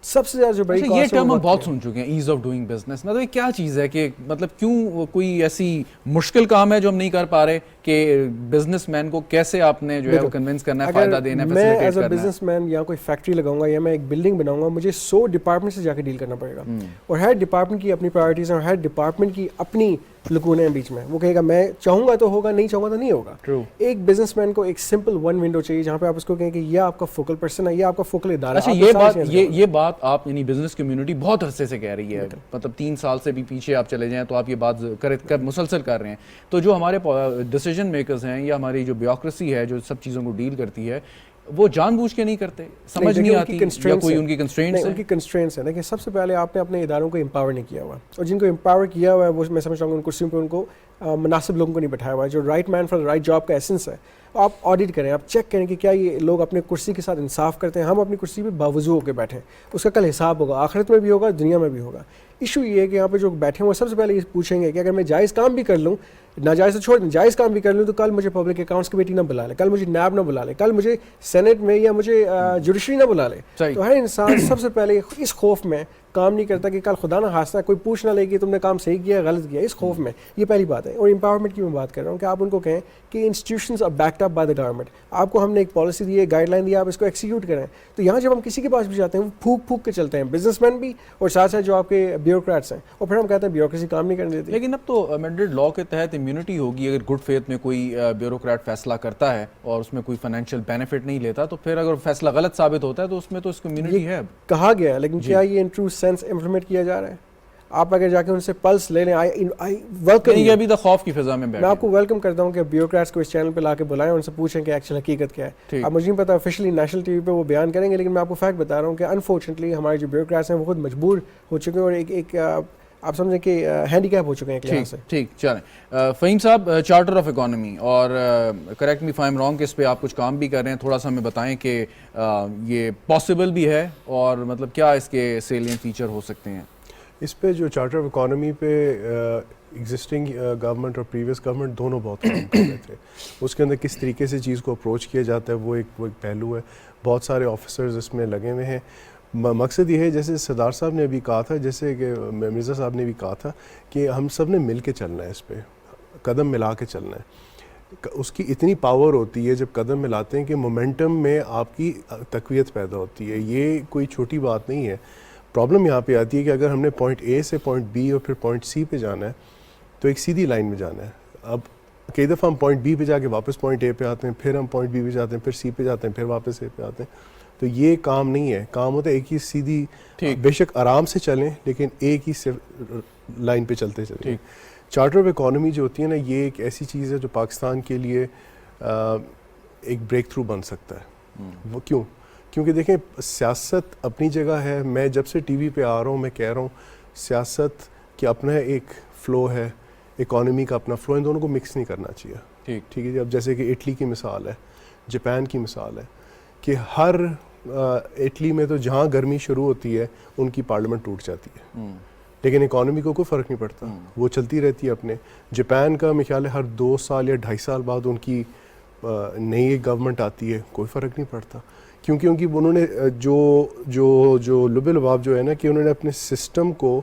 Speaker 3: سب سے زیادہ جو بڑی
Speaker 1: یہ ٹرم ہم بہت سن چکے ہیں, ایز آف ڈوئنگ بزنس. مطلب یہ کیا چیز ہے کہ مطلب کیوں کوئی ایسی مشکل کام ہے جو ہم نہیں کر پا رہے کہ بزنس مین کو کیسے آپ نے جو ہے وہ کنونس کرنا ہے, فائدہ دینا ہے,
Speaker 3: میں ایز اے بزنس مین یا کوئی فیکٹری لگاؤں گا یا میں ایک بلڈنگ بناؤں گا, مجھے 100 ڈپارٹمنٹ سے جا کے ڈیل کرنا پڑے گا, اور ہر ڈپارٹمنٹ کی اپنی پرائرٹیز ہیں اور ہر ڈپارٹمنٹ کی اپنی لکونے ہیں بیچ میں. وہ کہے گا میں چاہوں گا تو ہوگا, نہیں چاہوں گا تو نہیں ہوگا. ایک بزنس مین کو ایک سمپل ون ونڈو چاہیے جہاں پہ آپ اس کو کہیں کہ یہ آپ کا فوکل پرسن ہے, یہ آپ کا فوکل ادارہ.
Speaker 1: اچھا یہ بات آپ یعنی بزنس کمیونٹی بہت عرصے سے کہہ رہی ہے, مطلب 3 سال سے بھی پیچھے آپ چلے جائیں تو آپ یہ بات مسلسل کر رہے ہیں. تو جو ہمارے ڈیسیجن میکرز ہیں یا ہماری جو بیوروکریسی ہے جو سب چیزوں کو ڈیل کرتی ہے, وہ جان بوجھ کے نہیں کرتے, سمجھ نہیں آتی یا کوئی ان کی کنسٹرینٹس ہیں.
Speaker 3: ان کی کنسٹرینٹس ہیں. دیکھیں سب سے پہلے آپ نے اپنے اداروں کو امپاور نہیں کیا ہوا, اور جن کو امپاور کیا ہوا ہے وہ میں سمجھتا ہوں ان کرسیوں پہ ان کو مناسب لوگوں کو نہیں بٹھایا ہوا ہے. جو right man for right job کا ایسنس ہے, آپ آڈٹ کریں, آپ چیک کریں کہ کیا یہ لوگ اپنے کرسی کے ساتھ انصاف کرتے ہیں. ہم اپنی کرسی پہ باوضو ہو کے بیٹھیں, اس کا کل حساب ہوگا, آخرت میں بھی ہوگا, دنیا میں بھی ہوگا. ایشو یہ ہے کہ یہاں پہ جو بیٹھے ہیں وہ سب سے پہلے یہ پوچھیں گے کہ اگر میں جائز کام بھی کر لوں, ناجائز تو چھوڑ دیں, جائز کام بھی کر لوں تو کل مجھے پبلک اکاؤنٹس کمیٹی نہ بلا لے, کل مجھے نیب نہ بلا لے, کل مجھے سینٹ میں یا مجھے جوڈیشری نہ بلا لے. تو ہر انسان سب سے پہلے اس خوف میں کام نہیں کرتا کہ کل خدا نہ خواستہ کوئی پوچھ نہ لے کہ تم نے کام صحیح کیا غلط کیا, اس خوف میں. یہ پہلی بات ہے. اور امپاورمنٹ کی میں بات کر رہا ہوں کہ آپ ان کو کہیں کہ institutions are backed up by the government. آپ کو ہم نے ایک پالیسی دی ہے, گائیڈ لائن دی ہے, آپ اس کو ایکسیکیوٹ کریں. تو یہاں جب ہم کسی کے پاس بھی جاتے ہیں وہ پھونک پھونک کے چلتے ہیں, بزنس مین بھی اور ساتھ ساتھ جو آپ کے بیوروکریٹس ہیں, اور پھر ہم کہتے ہیں بیوروکریسی کام نہیں کرنے دیتی.
Speaker 1: لیکن اب تو امینڈڈ لا کے تحت امیونٹی ہوگی, اگر گڈ فیتھ میں کوئی بیوروکریٹ فیصلہ کرتا ہے اور اس میں کوئی فائنینشیل بینیفٹ نہیں لیتا, تو پھر اگر فیصلہ غلط ثابت ہوتا ہے تو اس میں تو اس کو امیونٹی ہے.
Speaker 3: کہا گیا ہے, لیکن کیا یہ ان ٹرو سینس امپلیمنٹ کیا جا رہا ہے؟ آپ اگر جا کے ان سے پلس لے لیں,
Speaker 1: یہ ابھی تک خوف کی فضا میں
Speaker 3: میں آپ کو ویلکم کرتا ہوں کہ بیوروکریٹس کو اس چینل پہ لا کے بلائیں, ان سے پوچھیں کہ ایکچوئل حقیقت کیا ہے. اب مجھے نہیں پتا آفیشلی نیشنل ٹی وی پہ وہ بیان کریں گے, لیکن میں آپ کو فیکٹ بتا رہا ہوں کہ انفارچونیٹلی ہمارے جو بیوروکریٹس ہیں وہ خود مجبور ہو چکے ہیں اور ایک آپ سمجھیں کہ ہینڈی کیپ ہو چکے ہیں ایک لحاظ سے.
Speaker 1: ٹھیک چلیں. فہیم صاحب, چارٹر آف اکانومی, اور correct me if I am wrong کہ اس پہ آپ کچھ کام بھی کر رہے ہیں, تھوڑا سا ہمیں بتائیں کہ یہ پاسبل بھی ہے اور مطلب کیا اس کے سیلین فیچر ہو سکتے ہیں.
Speaker 4: اس پہ جو چارٹر آف اکانومی پہ ایگزسٹنگ گورنمنٹ اور پریویس گورنمنٹ دونوں بہت کام کر رہے تھے. اس کے اندر کس طریقے سے چیز کو اپروچ کیا جاتا ہے وہ ایک پہلو ہے. بہت سارے آفیسرز اس میں لگے ہوئے ہیں. مقصد یہ ہے جیسے سردار صاحب نے ابھی کہا تھا, جیسے کہ مرزا صاحب نے بھی کہا تھا کہ ہم سب نے مل کے چلنا ہے, اس پہ قدم ملا کے چلنا ہے. اس کی اتنی پاور ہوتی ہے جب قدم ملاتے ہیں کہ مومنٹم میں آپ کی تقویت پیدا ہوتی ہے. یہ کوئی چھوٹی بات نہیں ہے. پرابلم یہاں پہ آتی ہے کہ اگر ہم نے پوائنٹ اے سے پوائنٹ بی اور پھر پوائنٹ سی پہ جانا ہے تو ایک سیدھی لائن میں جانا ہے. اب کئی دفعہ ہم پوائنٹ بی پہ جا کے واپس پوائنٹ اے پہ آتے ہیں, پھر ہم پوائنٹ بی پہ جاتے ہیں, پھر سی پہ جاتے ہیں, پھر واپس اے پہ آتے ہیں. تو یہ کام نہیں ہے. کام ہوتا ہے ایک ہی سیدھی, بے شک آرام سے چلیں لیکن ایک ہی صرف لائن پہ چلتے چلیں. چارٹر آف اکانومی جو ہوتی ہے نا یہ ایک ایسی چیز ہے جو پاکستان کے لیے ایک بریک تھرو بن سکتا ہے. وہ کیونکہ دیکھیں سیاست اپنی جگہ ہے. میں جب سے ٹی وی پہ آ رہا ہوں میں کہہ رہا ہوں سیاست کی اپنا ایک فلو ہے, اکانومی کا اپنا فلو, ان دونوں کو مکس نہیں کرنا چاہیے. ٹھیک ہے جی. اب جیسے کہ اٹلی کی مثال ہے, جاپان کی مثال ہے کہ ہر اٹلی میں تو جہاں گرمی شروع ہوتی ہے ان کی پارلیمنٹ ٹوٹ جاتی ہے, لیکن اکانومی کو کوئی فرق نہیں پڑتا, وہ چلتی رہتی ہے اپنے. جاپان کا میرے خیال ہے ہر 2 سال یا 2.5 سال بعد ان کی نئی گورنمنٹ آتی ہے, کوئی فرق نہیں پڑتا, کیونکہ انہوں نے جو لب لباب جو ہے نا کہ انہوں نے اپنے سسٹم کو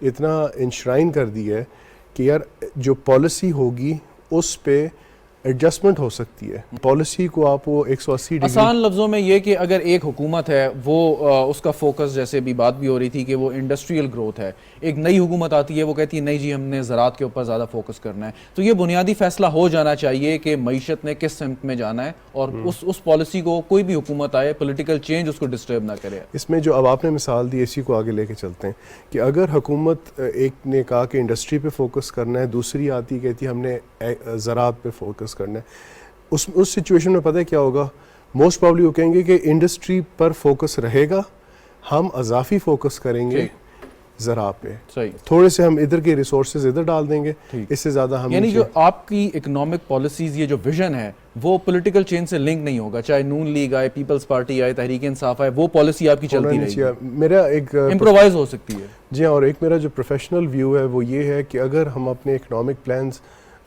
Speaker 4: اتنا انشرائن کر دیا ہے کہ یار جو پالیسی ہوگی اس پہ ایڈجسٹمنٹ ہو سکتی ہے. پالیسی کو آپ وہ 180 ڈگری,
Speaker 1: آسان لفظوں میں یہ کہ اگر ایک حکومت ہے وہ اس کا فوکس, جیسے بھی بات بھی ہو رہی تھی کہ وہ انڈسٹریل گروتھ ہے, ایک نئی حکومت آتی ہے وہ کہتی ہے نہیں جی ہم نے زراعت کے اوپر زیادہ فوکس کرنا ہے, تو یہ بنیادی فیصلہ ہو جانا چاہیے کہ معیشت نے کس سمت میں جانا ہے اور اس پالیسی کو کوئی بھی حکومت آئے پولیٹیکل چینج اس کو ڈسٹرب نہ کرے.
Speaker 4: اس میں جو اب آپ نے مثال دی اسی کو آگے لے کے چلتے ہیں کہ اگر حکومت ایک نے کہا کہ انڈسٹری پہ فوکس کرنا ہے, دوسری آتی کہتی ہے ہم نے زراعت پہ فوکس کرنا ہے, اس سچویشن میں پتہ ہے کیا ہوگا؟ موسٹ پرابلی وہ کہیں گے کہ انڈسٹری پر فوکس رہے گا, ہم اضافی فوکس کریں گے زراعت پہ, تھوڑے سے ہم ادھر کے ریسورسز ادھر ڈال دیں گے, اس سے زیادہ ہم
Speaker 1: یعنی جو آپ کی اکنامک پالیسیز, یہ جو ویژن ہے وہ پولیٹیکل چینج سے لنک نہیں ہوگا, چاہے نون لیگ آئے, پیپلز پارٹی آئے, تحریک انصاف آئے, وہ پالیسی آپ کی چلتی رہے گی,
Speaker 4: میرا ایک
Speaker 1: امپرووائز ہو سکتی ہے.
Speaker 4: جی ہاں, اور ایک میرا جو پروفیشنل ویو ہے وہ یہ ہے کہ اگر ہم اپنے اکنامک پلانز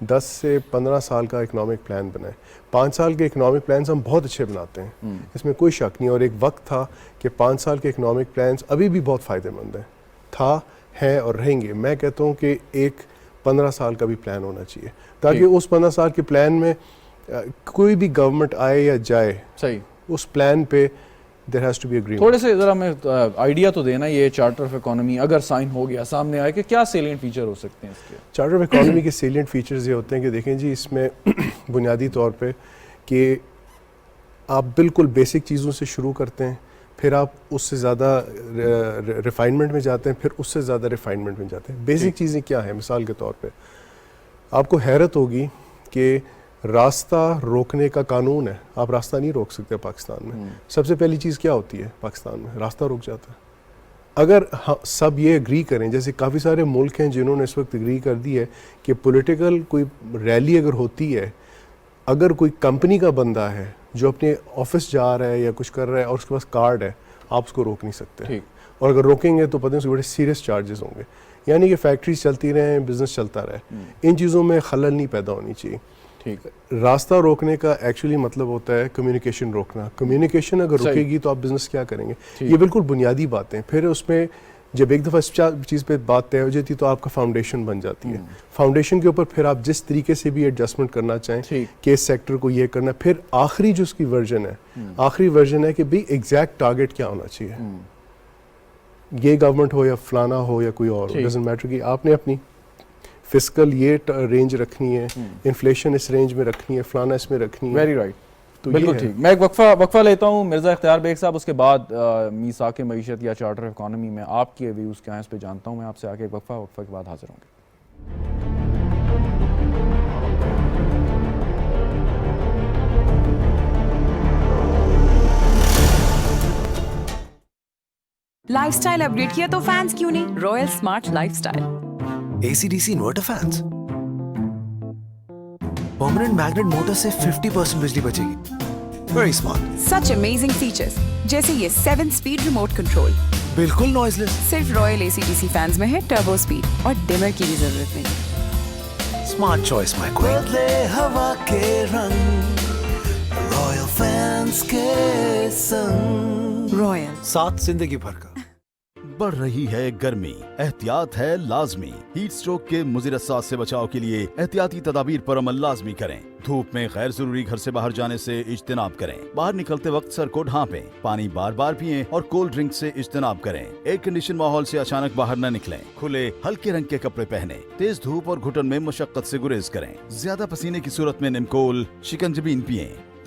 Speaker 4: 10 سے 15 سال کا اکنامک پلان بنائیں, 5 سال کے اکنامک پلانز ہم بہت اچھے بناتے ہیں, اس میں کوئی شک نہیں, اور ایک وقت تھا کہ 5 سال کے اکنامک پلانز ابھی بھی بہت فائدہ مند ہیں, ہیں اور رہیں گے. میں کہتا ہوں کہ ایک 15 سال کا بھی پلان ہونا چاہیے تاکہ اس 15 سال کے پلان میں کوئی بھی گورنمنٹ آئے یا جائے, اس پلان پہ there has to be agreement.
Speaker 1: تھوڑے سے ذرا ہمیں آئیڈیا تو دینا, یہ چارٹر آف اکانومی اگر سائن ہو گیا سامنے آئے کہ کیا سیلینٹ فیچر ہو سکتے ہیں اس کے؟
Speaker 4: چارٹر آف اکانومی کے سیلینٹ فیچرز یہ ہوتے ہیں کہ دیکھیں جی اس میں بنیادی طور پہ کہ آپ بالکل بیسک چیزوں سے شروع کرتے ہیں, پھر آپ اس سے زیادہ ریفائنمنٹ میں جاتے ہیں, پھر اس سے زیادہ ریفائنمنٹ میں جاتے ہیں. بیسک چیزیں کیا ہیں؟ مثال کے طور پہ آپ کو حیرت ہوگی کہ راستہ روکنے کا قانون ہے, آپ راستہ نہیں روک سکتے پاکستان میں. سب سے پہلی چیز کیا ہوتی ہے پاکستان میں؟ راستہ رک جاتا ہے. اگر سب یہ اگری کریں, جیسے کافی سارے ملک ہیں جنہوں نے اس وقت اگری کر دی ہے کہ پولیٹیکل کوئی ریلی اگر ہوتی ہے, اگر کوئی کمپنی کا بندہ ہے جو اپنے آفس جا رہا ہے یا کچھ کر رہا ہے اور اس کے پاس کارڈ ہے, آپ اس کو روک نہیں سکتے, اور اگر روکیں گے تو پتہ ہے اس کے بڑے سیریس چارجز ہوں گے. یعنی کہ فیکٹریز چلتی رہیں, بزنس چلتا رہے, ان چیزوں میں خلل نہیں پیدا ہونی چاہیے. راستہ روکنے کا ایکچولی مطلب ہوتا ہے کمیونیکیشن روکنا. کمیونیکیشن اگر رکے گی تو آپ بزنس کیا کریں گے؟ یہ بالکل بنیادی باتیں. پھر اس میں جب ایک دفعہ اس چیز پہ بات طے ہو جاتی تو آپ کا فاؤنڈیشن بن جاتی ہے. فاؤنڈیشن کے اوپر پھر آپ جس طریقے سے بھی ایڈجسٹمنٹ کرنا چاہیں کہ اس سیکٹر کو یہ کرنا, پھر آخری جو اس کی ورژن ہے کہ بھئی ایگزیکٹ ٹارگٹ کیا ہونا چاہیے. یہ گورنمنٹ ہو یا فلانا ہو یا کوئی اور, ڈزنٹ میٹر کہ آپ نے اپنی فسکل یہ رینج رکھنی ہے, انفلیشن اس رینج میں رکھنی ہے, فلانا اس میں رکھنی ہے.
Speaker 1: ویری رائٹ, بالکل ٹھیک. میں ایک وقفہ لیتا ہوں مرزا اختیار بیگ صاحب, اس کے بعد میثاق معیشت یا چارٹر آف اکانومی میں آپ کے ویوز کیا ہیں اس پہ جانتا ہوں. میں آپ سے آگے ایک وقفہ کے بعد حاضر ہوں گے.
Speaker 5: لائف سٹائل اپڈیٹ کیا تو فینس کیوں نہیں؟ Royal smart lifestyle.
Speaker 6: AC/DC inverter fans, permanent magnet motor سے 50% بجلی بچے گی. Very smart.
Speaker 5: Such amazing features جیسے یہ 7 اسپیڈ ریموٹ کنٹرول,
Speaker 6: بالکل نوائز لیس.
Speaker 5: صرف رائل AC/DC فینس میں ہے ٹربو اسپیڈ اور ڈمر کی بھی ضرورت نہیں.
Speaker 6: اسمارٹ چوائس مائی کوئن. بدلے ہوا کے رنگ رائل فینس کے سنگ.
Speaker 5: رائل
Speaker 6: ساتھ زندگی بھر کا.
Speaker 7: بڑھ رہی ہے گرمی, احتیاط ہے لازمی. ہیٹ سٹروک کے مضر اثرات سے بچاؤ کے لیے احتیاطی تدابیر پر عمل لازمی کریں. دھوپ میں غیر ضروری گھر سے باہر جانے سے اجتناب کریں. باہر نکلتے وقت سر کو ڈھانپیں. پانی بار بار پئیں اور کولڈ ڈرنک سے اجتناب کریں. ایئر کنڈیشن ماحول سے اچانک باہر نہ نکلیں. کھلے ہلکے رنگ کے کپڑے پہنیں. تیز دھوپ اور گھٹن میں مشقت سے گریز کریں. زیادہ پسینے کی صورت میں نمکول, شکنجبین پئیں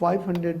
Speaker 2: 500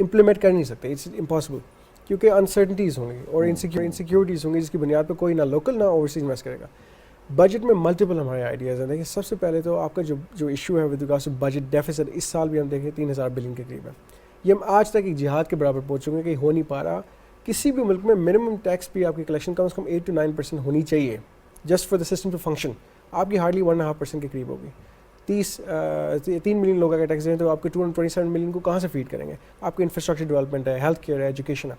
Speaker 3: امپلیمنٹ کر نہیں سکتے, اٹس امپاسبل, کیونکہ انسرٹنٹیز ہوں گی اور انسیکیورٹیز ہوں گی جس کی بنیاد پہ کوئی نہ لوکل نہ اوورسیز انویسٹ کرے گا. بجٹ میں ملٹیپل ہمارے آئیڈیاز ہیں. دیکھیں سب سے پہلے تو آپ کا جو ایشو ہے with regard to budget deficit, اس سال بھی ہم دیکھیں 3000 بلین کے قریب ہے. یہ ہم آج تک ایک جہاد کے برابر پہنچ چکے ہیں کہ ہو نہیں پا رہا. کسی بھی ملک میں منیمم ٹیکس بھی آپ کی collection come is come 8 to 9% ہونی چاہیے just for the system to function. آپ کی ہارڈلی 1.5% کے قریب ہوگی. 3 ملین لوگ اگر ٹیکس دیں تو آپ کے 227 ملین کو کہاں سے فیڈ کریں گے؟ آپ کی انفراسٹرکچر ڈیولپمنٹ ہے, ہیلتھ کیئر ہے, ایجوکیشن ہے.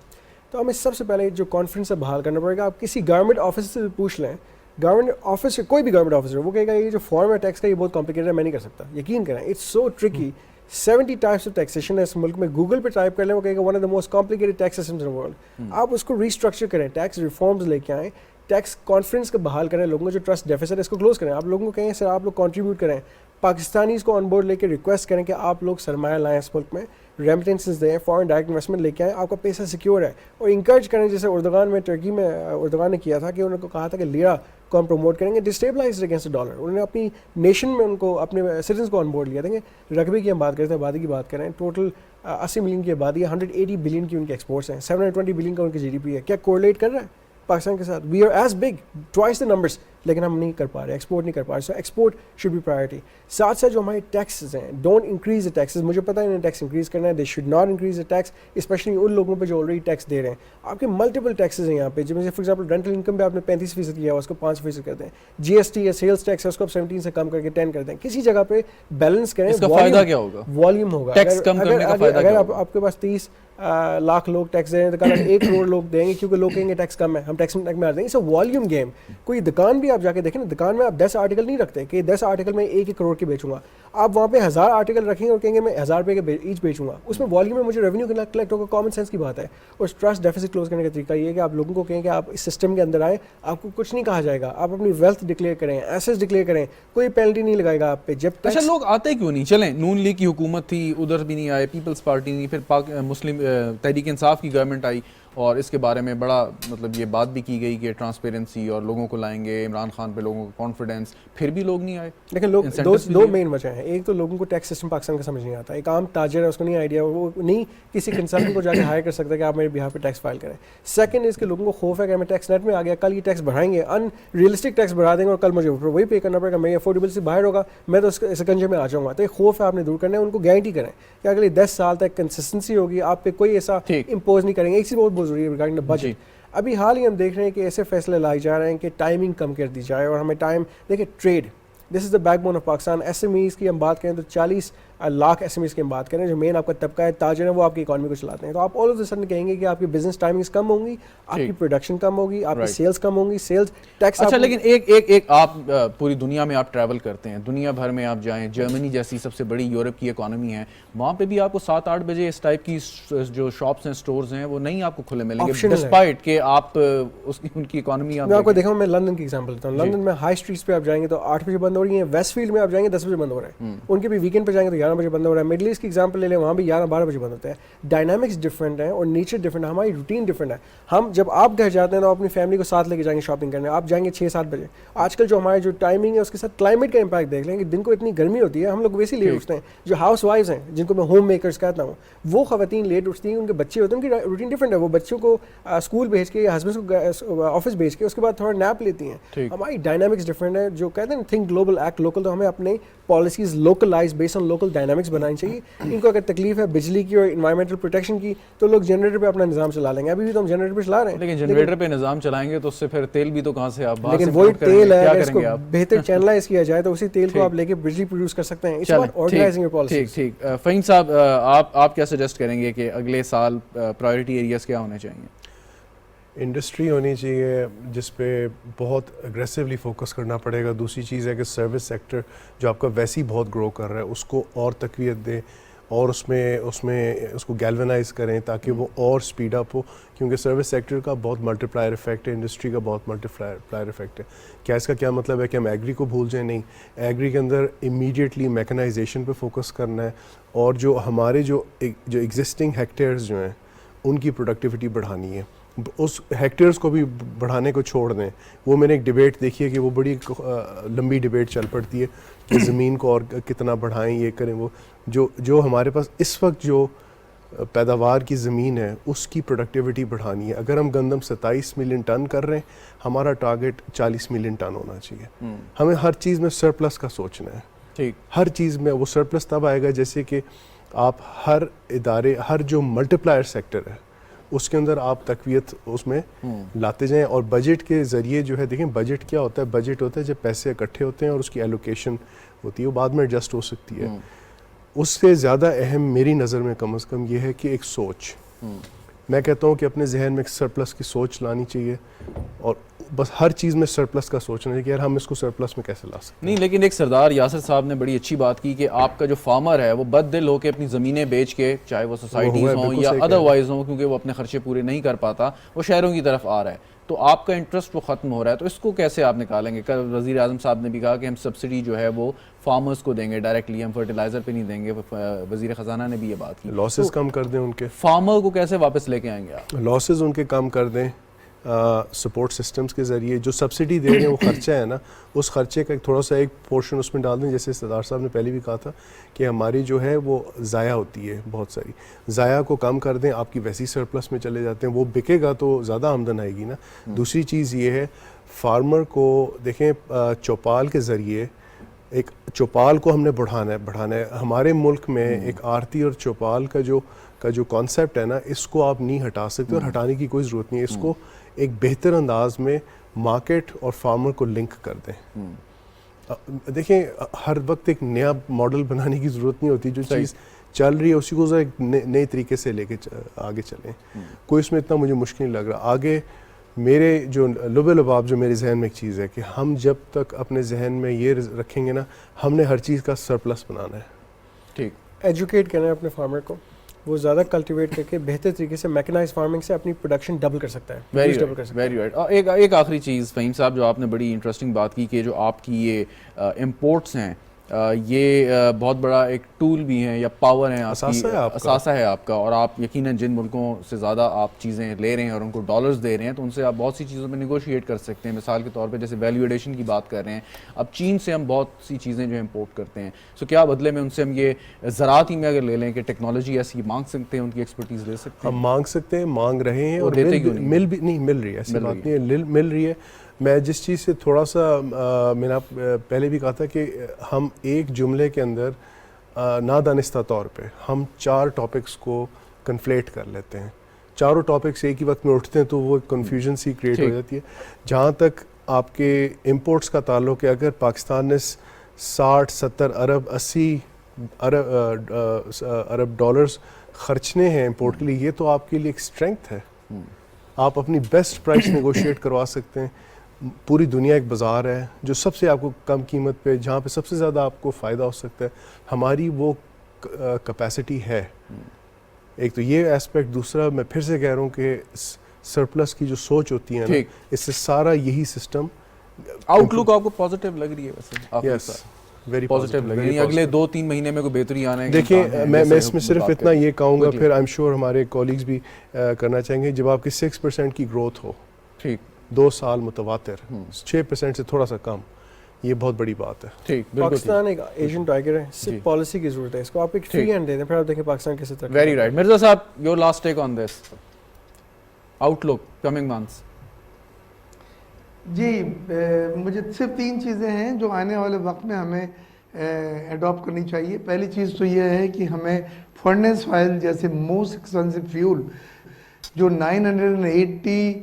Speaker 3: تو ہمیں سب سے پہلے جو کانفیڈنس ہے بحال کرنا پڑے گا. آپ کسی گورنمنٹ آفس سے پوچھ لیں, گورنمنٹ آفس سے کوئی بھی گورنمنٹ آفیسر, وہ کہے گا یہ جو فارم ہے ٹیکس کا یہ بہت کمپلیکیٹڈ ہے, میں نہیں کر سکتا. یقین کریں it's so tricky. 70 types of taxation ہے اس ملک میں. گوگل پہ ٹائپ کر لیں, وہ کہے گا one of the most complicated tax systems in world. آپ اس کو ریسٹرکچر کریں, ٹیکس ریفارمز لے کے آئیں, ٹیکس کانفیڈنس کو بحال کریں, لوگوں کا جو ٹرسٹ ڈیفیسٹ ہے اس کو کلوز کریں. آپ لوگوں کو کہیں سر آپ لوگ کنٹریبیوٹ کریں, پاکستانیز کو آن بورڈ لے کے ریکویسٹ کریں کہ آپ لوگ سرمایہ لائیں اس ملک میں, ریمیٹنسز دیں, فارن ڈائریکٹ انویسٹمنٹ لے کے آئیں, آپ کا پیسہ سیکیور ہے. اور انکریج کریں جیسے اردوغان میں ٹرکی میں اردوغان نے کیا تھا کہ انہوں نے کہا تھا کہ لیرا کو ہم پروموٹ کریں گے, ڈسٹیبلائز اگینسٹ ڈالر. انہوں نے اپنی نیشن میں ان کو اپنے سٹیزنس کو آن بورڈ لیا. دیکھیں رقبے کی ہم بات کرتے ہیں, آبادی کی بات کریں, ٹوٹل 80 ملین کی آبادی ہے, 180 بلین کی ان کے ایکسپورٹس ہیں, 720 بلین کا ان کی GDP ہے. کیا کوریلیٹ کر رہا ہے پاکستان کے ساتھ؟ We are as big twice the numbers, لیکن ہم نہیں کر پا رہے, ایکسپورٹ نہیں کر پا رہے. سو ایکسپورٹ شوڈ بی پرائرٹی. ساتھ ساتھ جو ہمارے ٹیکسز ہیں, ڈونٹ انکریز دا ٹیکسز. مجھے پتا ہے انہیں ٹیکس انکریز کرنا ہے, they should not increase the tax, especially ان لوگوں پہ جو آلریڈی ٹیکس دے رہے ہیں. آپ کے ملٹیپل ٹیکسز ہیں یہاں پہ, جیسے فار ایگزامپل رینٹل انکم پہ آپ نے 35% کیا ہے, اس کو 5% کر دیں. GST یا سیلس ٹیکس ہے اس کو آپ 17 سے کم کر کے 10 کر دیں. کسی جگہ پہ بیلنس کریں.
Speaker 1: اس کا فائدہ کیا ہوگا؟
Speaker 3: والیوم ہوگا.
Speaker 1: ٹیکس کم کرنے کا فائدہ
Speaker 3: اگر
Speaker 1: کیا ہوگا؟
Speaker 3: آپ کے پاس 30 لاکھ لوگ ٹیکس دیں تو کل 1 کروڑ لوگ دیں گے, کیونکہ لوگ کہیں گے ٹیکس کم ہے, ہم ٹیکس میں آ جائیں گے. It's a volume game. کوئی دکان بھی آپ جا کے دیکھیں نا, دکان میں آپ 10 آرٹیکل نہیں رکھتے کہ 10 آرٹیکل میں 1 کروڑ کے بیچوں گا. آپ وہاں پہ 1000 آرٹیکل رکھیں گے اور کہیں گے میں 1000 روپے کے ایچ بیچوں گا. اس میں والیوم میں مجھے ریونیو کلیکٹ ہوگا. کامن سینس کی بات ہے. اور ٹرسٹ ڈیفیسٹ کلوز کرنے کا طریقہ یہ ہے کہ آپ لوگوں کو کہیں کہ آپ اس سسٹم کے اندر آئیں, آپ کو کچھ نہیں کہا جائے گا, آپ اپنی ویلتھ ڈکلیئر کریں, ایسیٹس ڈکلیئر کریں, کوئی پینلٹی نہیں لگائے گا آپ پہ. جب
Speaker 1: اچھا لوگ آتے کیوں نہیں؟ چلیں نون لیگ کی حکومت تھی, ادھر بھی نہیں آئے, پیپلز پارٹی نہیں, پھر مسلم تحریک انصاف کی گورنمنٹ آئی اور اس کے بارے میں بڑا مطلب یہ بات بھی کی گئی کہ ٹرانسپیرنسی اور لوگوں کو لائیں گے, عمران خان پہ لوگوں کو کانفیڈنس, پھر بھی لوگ نہیں آئے.
Speaker 3: لیکن لوگ دو مین وجہ ہیں. ایک تو لوگوں کو ٹیکس سسٹم پاکستان کا سمجھ نہیں آتا. ایک عام تاجر ہے, اس کو نہیں آئیڈیا, وہ نہیں کسی کنسلٹنٹ کو جا کے ہائر کر سکتا کہ آپ میرے بہاف پہ ٹیکس فائل کریں. سیکنڈ اس کے لوگوں کو خوف ہے کہ میں ٹیکس نیٹ میں آ گیا, کل یہ ٹیکس بڑھائیں گے, ان ریئلسٹک ٹیکس بڑھا دیں گے اور کل مجھے وہی پے کرنا پڑے گا, میری افورڈیبل سے باہر ہوگا, میں تو اس کنجے میں آ جاؤں گا. تو یہ خوف ہے آپ نے دور کرنا ہے. ان کو گارنٹی کریں کہ اگلے 10 سال تک کنسسٹنسی ہوگی, آپ پہ کوئی ایسا امپوز نہیں کریں گے. ایک چیز بہت ضروری ہے ریگارڈنگ دا بجٹ. ابھی حال ہی ہم دیکھ رہے ہیں کہ ایسے فیصلے لائے جا رہے ہیں کہ ٹائمنگ کم کر دی جائے, اور ہمیں ٹائم دیکھیں. Trade this is the backbone of Pakistan. SMEs کی ہم بات کریں تو 40 لاکھ SMEs کی ہم بات کریں, جو مین آپ کا طبقہ ہے, تاجر ہیں, وہ آپ کی اکانومی کو چلاتے ہیں. تو آپ آل آف دا سڈن کہیں گے کہ آپ کی بزنس ٹائمنگس کم ہوں گی, آپ کی پروڈکشن کم ہوگی, آپ کی سیلز کم ہوں گی, سیلز ٹیکس.
Speaker 1: اچھا لیکن ایک آپ پوری دنیا میں آپ ٹریول کرتے ہیں, دنیا بھر میں آپ جائیں, جرمنی جیسی سب سے بڑی یورپ کی اکانومی ہے, وہاں پہ بھی آپ کو 7-8 بجے اس ٹائپ کی جو شاپس ہیں, اسٹورز ہیں, وہ نہیں آپ کو کھلے ملیں گے, ڈسپائٹ کہ آپ ان کی اکانومی.
Speaker 3: میں آپ کو دیکھا ہوں, میں لندن کی ایگزامپل دیتا ہوں. لندن میں ہائی اسٹریٹس پہ آپ جائیں گے تو 8 بجے بند ہو رہی ہیں, ویسٹ فیلڈ میں آپ جائیں گے 10 بجے بند ہو رہا ہے, ان کے بھی ویکینڈ پہ جائیں گے تو 11 بجے بند ہو رہا ہے. مڈل ایسٹ کی ایگزامپل لے لیں, وہاں بھی 11-12 بجے بند ہوتا ہے. ڈائنامکس ڈفرینٹ ہیں اور نیچر ڈفرینٹ ہے, ہماری روٹین ڈفرینٹ ہے. ہم جب آپ گھر جاتے ہیں تو اپنی فیملی کو ساتھ لے کے جائیں گے شاپنگ کرنے, آپ جائیں گے 6-7 بجے. آج کل جو ہمارے جو ٹائمنگ ہے اس کے ساتھ کلائمیٹ کا امپیکٹ دیکھ لیں کہ دن کو اتنی گرمی ہوتی ہے, ہم لوگ ویسے لیٹ اٹھتے ہیں. جو ہاؤس وائفز ہیں, جن کو میں ہوم میکرز کہتا ہوں, وہ خواتین لیٹ اٹھتی ہیں, ان کے بچے ہوتے ہیں, ان کی روٹین ڈفرینٹ ہے. وہ بچوں کو اسکول بھیج کے یا ہسبینڈ کو آفس بھیج کے اس کے بعد تھوڑا نیپ لیتی ہیں. ہماری ڈائنامکس ڈفرینٹ ہے. جو کہتے ہیں تھنک گلوبل ایکٹ لوکل, تو ہمیں اپنے policies localize based on local dynamics بنانی چاہیے. ان کو اگر تکلیف ہے بجلی کی اور انوائرمنٹل پروٹیکشن کی تو لوگ جنریٹر پہ اپنا نظام چلا لیں گے. ابھی بھی تو ہم جنریٹر پہ چلا رہے ہیں,
Speaker 1: لیکن جنریٹر پہ نظام چلائیں گے تو اس سے پھر تیل بھی تو کہاں سے آپ باہر سے,
Speaker 3: لیکن وہی تیل ہے, اگر اس کو بہتر چینلائز کیا جائے تو اسی تیل کو آپ لے کے بجلی پروڈیوس کر سکتے ہیں.
Speaker 1: ٹھیک. فہیم صاحب آپ کیا سجیسٹ کریں گے کہ اگلے سال پرائیورٹی ایریاز کیا ہونے چاہیے؟
Speaker 4: انڈسٹری ہونی چاہیے جس پہ بہت اگریسولی فوکس کرنا پڑے گا. دوسری چیز ہے کہ سروس سیکٹر جو آپ کا ویسے ہی بہت گرو کر رہا ہے, اس کو اور تقویت دیں اور اس کو گیلونائز کریں تاکہ وہ اور اسپیڈ اپ ہو, کیونکہ سروس سیکٹر کا بہت ملٹی پلائر افیکٹ ہے, انڈسٹری کا بہت ملٹی پلائر افیکٹ ہے. کیا اس کا کیا مطلب ہے کہ ہم ایگری کو بھول جائیں؟ نہیں, ایگری کے اندر امیڈیٹلی میکنائزیشن پہ فوکس کرنا ہے, اور جو ہمارے جو ایگزسٹنگ ہیکٹیئرز جو ہیں ان کی پروڈکٹیوٹی بڑھانی ہے. اس ہیکٹیئرز کو بھی بڑھانے کو چھوڑ دیں. وہ میں نے ایک ڈبیٹ دیکھی ہے کہ وہ بڑی لمبی ڈبیٹ چل پڑتی ہے کہ زمین کو اور کتنا بڑھائیں, یہ کریں وہ. جو ہمارے پاس اس وقت جو پیداوار کی زمین ہے اس کی پروڈکٹیوٹی بڑھانی ہے. اگر ہم گندم 27 ملین ٹن کر رہے ہیں, ہمارا ٹارگیٹ 40 ملین ٹن ہونا چاہیے. ہمیں ہر چیز میں سرپلس کا سوچنا ہے.
Speaker 1: ٹھیک,
Speaker 4: ہر چیز میں وہ سرپلس تب آئے گا جیسے کہ آپ ہر ادارے, ہر جو ملٹی پلائر سیکٹر ہے اس کے اندر آپ تقویت اس میں لاتے جائیں. اور بجٹ کے ذریعے جو ہے, دیکھیں بجٹ کیا ہوتا ہے, بجٹ ہوتا ہے جب پیسے اکٹھے ہوتے ہیں اور اس کی ایلوکیشن ہوتی ہے, وہ بعد میں ایڈجسٹ ہو سکتی ہے. اس سے زیادہ اہم میری نظر میں کم از کم یہ ہے کہ ایک سوچ. میں کہتا ہوں کہ اپنے ذہن میں ایک سرپلس کی سوچ لانی چاہیے, اور بس ہر چیز میں سرپلس کا سوچنا ہے کہ یار ہم اس کو سرپلس میں کیسے لا سکتے ہیں.
Speaker 1: نہیں, لیکن ایک سردار یاسر صاحب نے بڑی اچھی بات کی کہ آپ کا جو فارمر ہے وہ بد دل ہو کے اپنی زمینیں بیچ کے, چاہے وہ سوسائٹیز ہوں یا ادروائز ہوں, کیونکہ وہ اپنے خرچے پورے نہیں کر پاتا, وہ شہروں کی طرف آ رہا ہے, تو آپ کا انٹرسٹ وہ ختم ہو رہا ہے. تو اس کو کیسے آپ نکالیں گے؟ کل وزیر اعظم صاحب نے بھی کہا کہ ہم سبسڈی جو ہے وہ فارمرز کو دیں گے ڈائریکٹلی, ہم فرٹیلائزر پہ نہیں دیں گے. وزیر خزانہ نے بھی یہ بات کی.
Speaker 4: لاسز کم کر دیں ان کے,
Speaker 1: فارمر کو کیسے واپس لے کے آئیں گے آپ؟
Speaker 4: لاسز ان کے کم کر دیں سپورٹ سسٹمز کے ذریعے. جو سبسڈی دے رہے ہیں وہ خرچہ ہے نا, اس خرچے کا تھوڑا سا ایک پورشن اس میں ڈال دیں. جیسے سردار صاحب نے پہلے بھی کہا تھا کہ ہماری جو ہے وہ ضائع ہوتی ہے, بہت ساری ضائع کو کم کر دیں, آپ کی ویسی سرپلس میں چلے جاتے ہیں, وہ بکے گا تو زیادہ آمدن آئے گی نا. دوسری چیز یہ ہے, فارمر کو دیکھیں چوپال کے ذریعے, ایک چوپال کو ہم نے بڑھانا ہے. ہمارے ملک میں ایک آرتی اور چوپال کا جو کانسیپٹ ہے نا, اس کو آپ نہیں ہٹا سکتے, اور ہٹانے کی کوئی ضرورت نہیں ہے. اس کو ایک بہتر انداز میں مارکیٹ اور فارمر کو لنک کر دیں. دیکھیں ہر وقت ایک نیا ماڈل بنانے کی ضرورت نہیں ہوتی, جو چیز چل رہی ہے اسی کو ذرا ایک نئے طریقے سے لے کے آگے چلیں. کوئی اس میں اتنا مجھے مشکل نہیں لگ رہا. آگے میرے جو لب لباب جو میرے ذہن میں ایک چیز ہے کہ ہم جب تک اپنے ذہن میں یہ رکھیں گے نا, ہم نے ہر چیز کا سرپلس بنانا ہے.
Speaker 1: ٹھیک,
Speaker 3: ایجوکیٹ کرنا ہے اپنے فارمر کو, وہ زیادہ کلٹیویٹ کر کے بہتر طریقے سے میکنائز فارمنگ سے اپنی پروڈکشن ڈبل کر سکتا ہے.
Speaker 1: Very right. ایک آخری چیز فہیم صاحب, جو آپ نے بڑی انٹرسٹنگ بات کی کہ جو آپ کی یہ امپورٹس ہیں, یہ بہت بڑا ایک ٹول بھی ہیں یا پاور ہیں, اثاثہ ہے آپ کا, اور آپ یقیناً جن ملکوں سے زیادہ آپ چیزیں لے رہے ہیں اور ان کو ڈالرز دے رہے ہیں, تو ان سے آپ بہت سی چیزوں میں نیگوشیٹ کر سکتے ہیں. مثال کے طور پہ جیسے ویلیو ایڈیشن کی بات کر رہے ہیں, اب چین سے ہم بہت سی چیزیں جو امپورٹ کرتے ہیں, سو کیا بدلے میں ان سے ہم یہ زراعت ہی میں اگر لے لیں کہ ٹیکنالوجی ایسی مانگ سکتے ہیں, ان کی ایکسپرٹیز لے سکتے ہیں؟
Speaker 4: ہم مانگ سکتے ہیں, مانگ رہے ہیں, اور مل بھی نہیں مل رہی ہے, ایسی بات نہیں ہے, مل رہی ہے. میں جس چیز سے تھوڑا سا میں نے پہلے بھی کہا تھا کہ ہم ایک جملے کے اندر نادانستہ طور پہ ہم 4 ٹاپکس کو کنفلیٹ کر لیتے ہیں. چاروں ٹاپکس ایک ہی وقت میں اٹھتے ہیں تو وہ کنفیوژن سی کریٹ ہو جاتی ہے. جہاں تک آپ کے امپورٹس کا تعلق ہے, اگر پاکستان نے 60 70 ارب 80 ارب ڈالرز خرچنے ہیں امپورٹ کے لیے, یہ تو آپ کے لیے ایک اسٹرینگتھ ہے. آپ اپنی بیسٹ پرائس نیگوشیٹ کروا سکتے ہیں. پوری دنیا ایک بازار ہے جو سب سے آپ کو کم قیمت پہ, جہاں پہ سب سے زیادہ آپ کو فائدہ ہو سکتا ہے. ہماری وہ کیپیسٹی ہے. ایک تو یہ ایسپیکٹ. دوسرا میں پھر سے کہہ رہا ہوں کہ سرپلس کی جو سوچ ہوتی ہے نا, اس سے سارا یہی سسٹم.
Speaker 1: آؤٹ لک آپ کو پازیٹیو لگ رہی ہے ویسے؟
Speaker 4: یس, ویری
Speaker 1: پازیٹیو لگ رہی ہے. اگلے 2-3 مہینے میں کوئی بہتری آنا ہے؟
Speaker 4: دیکھیں میں اس میں صرف اتنا یہ کہوں گا, پھر آئی ایم شیور ہمارے کولیگز بھی کرنا چاہیں گے, جب آپ کی 6% کی گروتھ ہو,
Speaker 1: ٹھیک,
Speaker 4: 2 سال متواتر, 6% سے تھوڑا سا کم, یہ بہت بڑی بات ہے.
Speaker 1: ٹھیک,
Speaker 3: پاکستان ایک ایشین ٹائگر ہے, صرف پالیسی کی ضرورت ہے. اس کو آپ ایک فری ہینڈ دے دیں, پھر آپ دیکھیں پاکستان کیسے تک.
Speaker 1: Very right. مرزا صاحب, your last take on this outlook coming months.
Speaker 2: جی, مجھے صرف 3 چیزیں ہیں جو آنے والے وقت میں ہمیں ایڈاپٹ کرنی چاہیے. پہلی چیز تو یہ ہے کہ ہمیں فرنیس آئل جیسے موسٹ ایکسپینسو فیول جو 980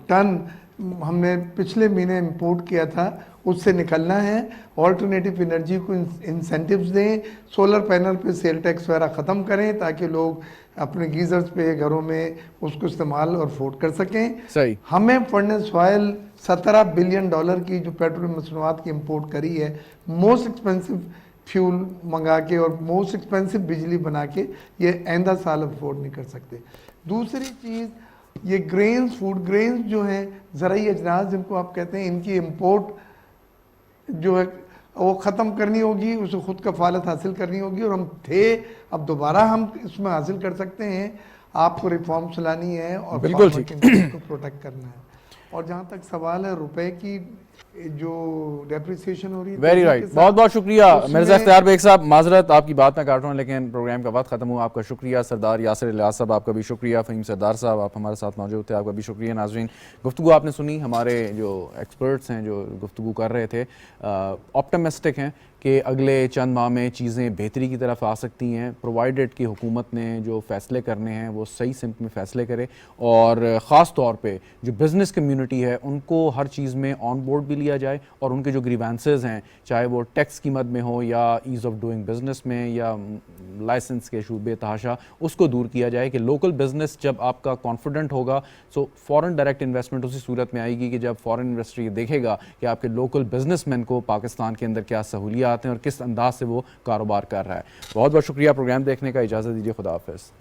Speaker 2: ٹن ہم نے پچھلے مہینے امپورٹ کیا تھا, اس سے نکلنا ہے. آلٹرنیٹیو انرجی کو انسینٹیوز دیں, سولر پینل پہ سیل ٹیکس وغیرہ ختم کریں تاکہ لوگ اپنے گیزرز پہ گھروں میں اس کو استعمال اور افورڈ کر سکیں.
Speaker 1: صحیح.
Speaker 2: ہمیں فرنیس آئل $17 بلین کی جو پیٹرولیم مصنوعات کی امپورٹ کری ہے, موسٹ ایکسپینسو فیول منگا کے اور موسٹ ایکسپینسو بجلی بنا کے, یہ آئندہ سال افورڈ نہیں کر سکتے. دوسری چیز, یہ گرینز, فوڈ گرینز جو ہیں, زرعی اجناس جن کو آپ کہتے ہیں, ان کی امپورٹ جو ہے وہ ختم کرنی ہوگی, اسے خود کفالت حاصل کرنی ہوگی. اور ہم تھے, اب دوبارہ ہم اس میں حاصل کر سکتے ہیں. آپ کو ریفارمس لانی ہے اور
Speaker 1: بالکل
Speaker 2: کو پروٹیکٹ کرنا ہے. اور جہاں تک سوال ہے روپے کی جو ڈیپریسیشن ہو رہی ہے
Speaker 1: ویری رائٹ, بہت بہت شکریہ مرزا اختیار بیگ صاحب. معذرت آپ کی بات میں کاٹ رہا ہوں لیکن پروگرام کا وقت ختم ہوا. آپ کا شکریہ. سردار یاسر الیاس صاحب آپ کا بھی شکریہ. فہیم سردار صاحب آپ ہمارے ساتھ موجود تھے, آپ کا بھی شکریہ. ناظرین, گفتگو آپ نے سنی, ہمارے جو ایکسپرٹس ہیں جو گفتگو کر رہے تھے آپٹمسٹک ہیں کہ اگلے چند ماہ میں چیزیں بہتری کی طرف آ سکتی ہیں, پرووائڈڈ کہ حکومت نے جو فیصلے کرنے ہیں وہ صحیح سمت میں فیصلے کرے, اور خاص طور پہ جو بزنس کمیونٹی ہے ان کو ہر چیز میں آن بورڈ بھی لیا جائے, اور ان کے جو گریوانسز ہیں چاہے وہ ٹیکس کی مد میں ہو یا ایز آف ڈوئنگ بزنس میں یا لائسنس کے شعبے تحاشا, اس کو دور کیا جائے. کہ لوکل بزنس جب آپ کا کانفیڈنٹ ہوگا سو فورن ڈائریکٹ انویسٹمنٹ اسی صورت میں آئے گی کہ جب فورن انویسٹر یہ دیکھے گا کہ آپ کے لوکل بزنس مین کو پاکستان کے اندر کیا سہولیات ہیں اور کس انداز سے وہ کاروبار کر رہا ہے. بہت بہت شکریہ پروگرام دیکھنے کا. اجازت دیجیے, خدا حافظ.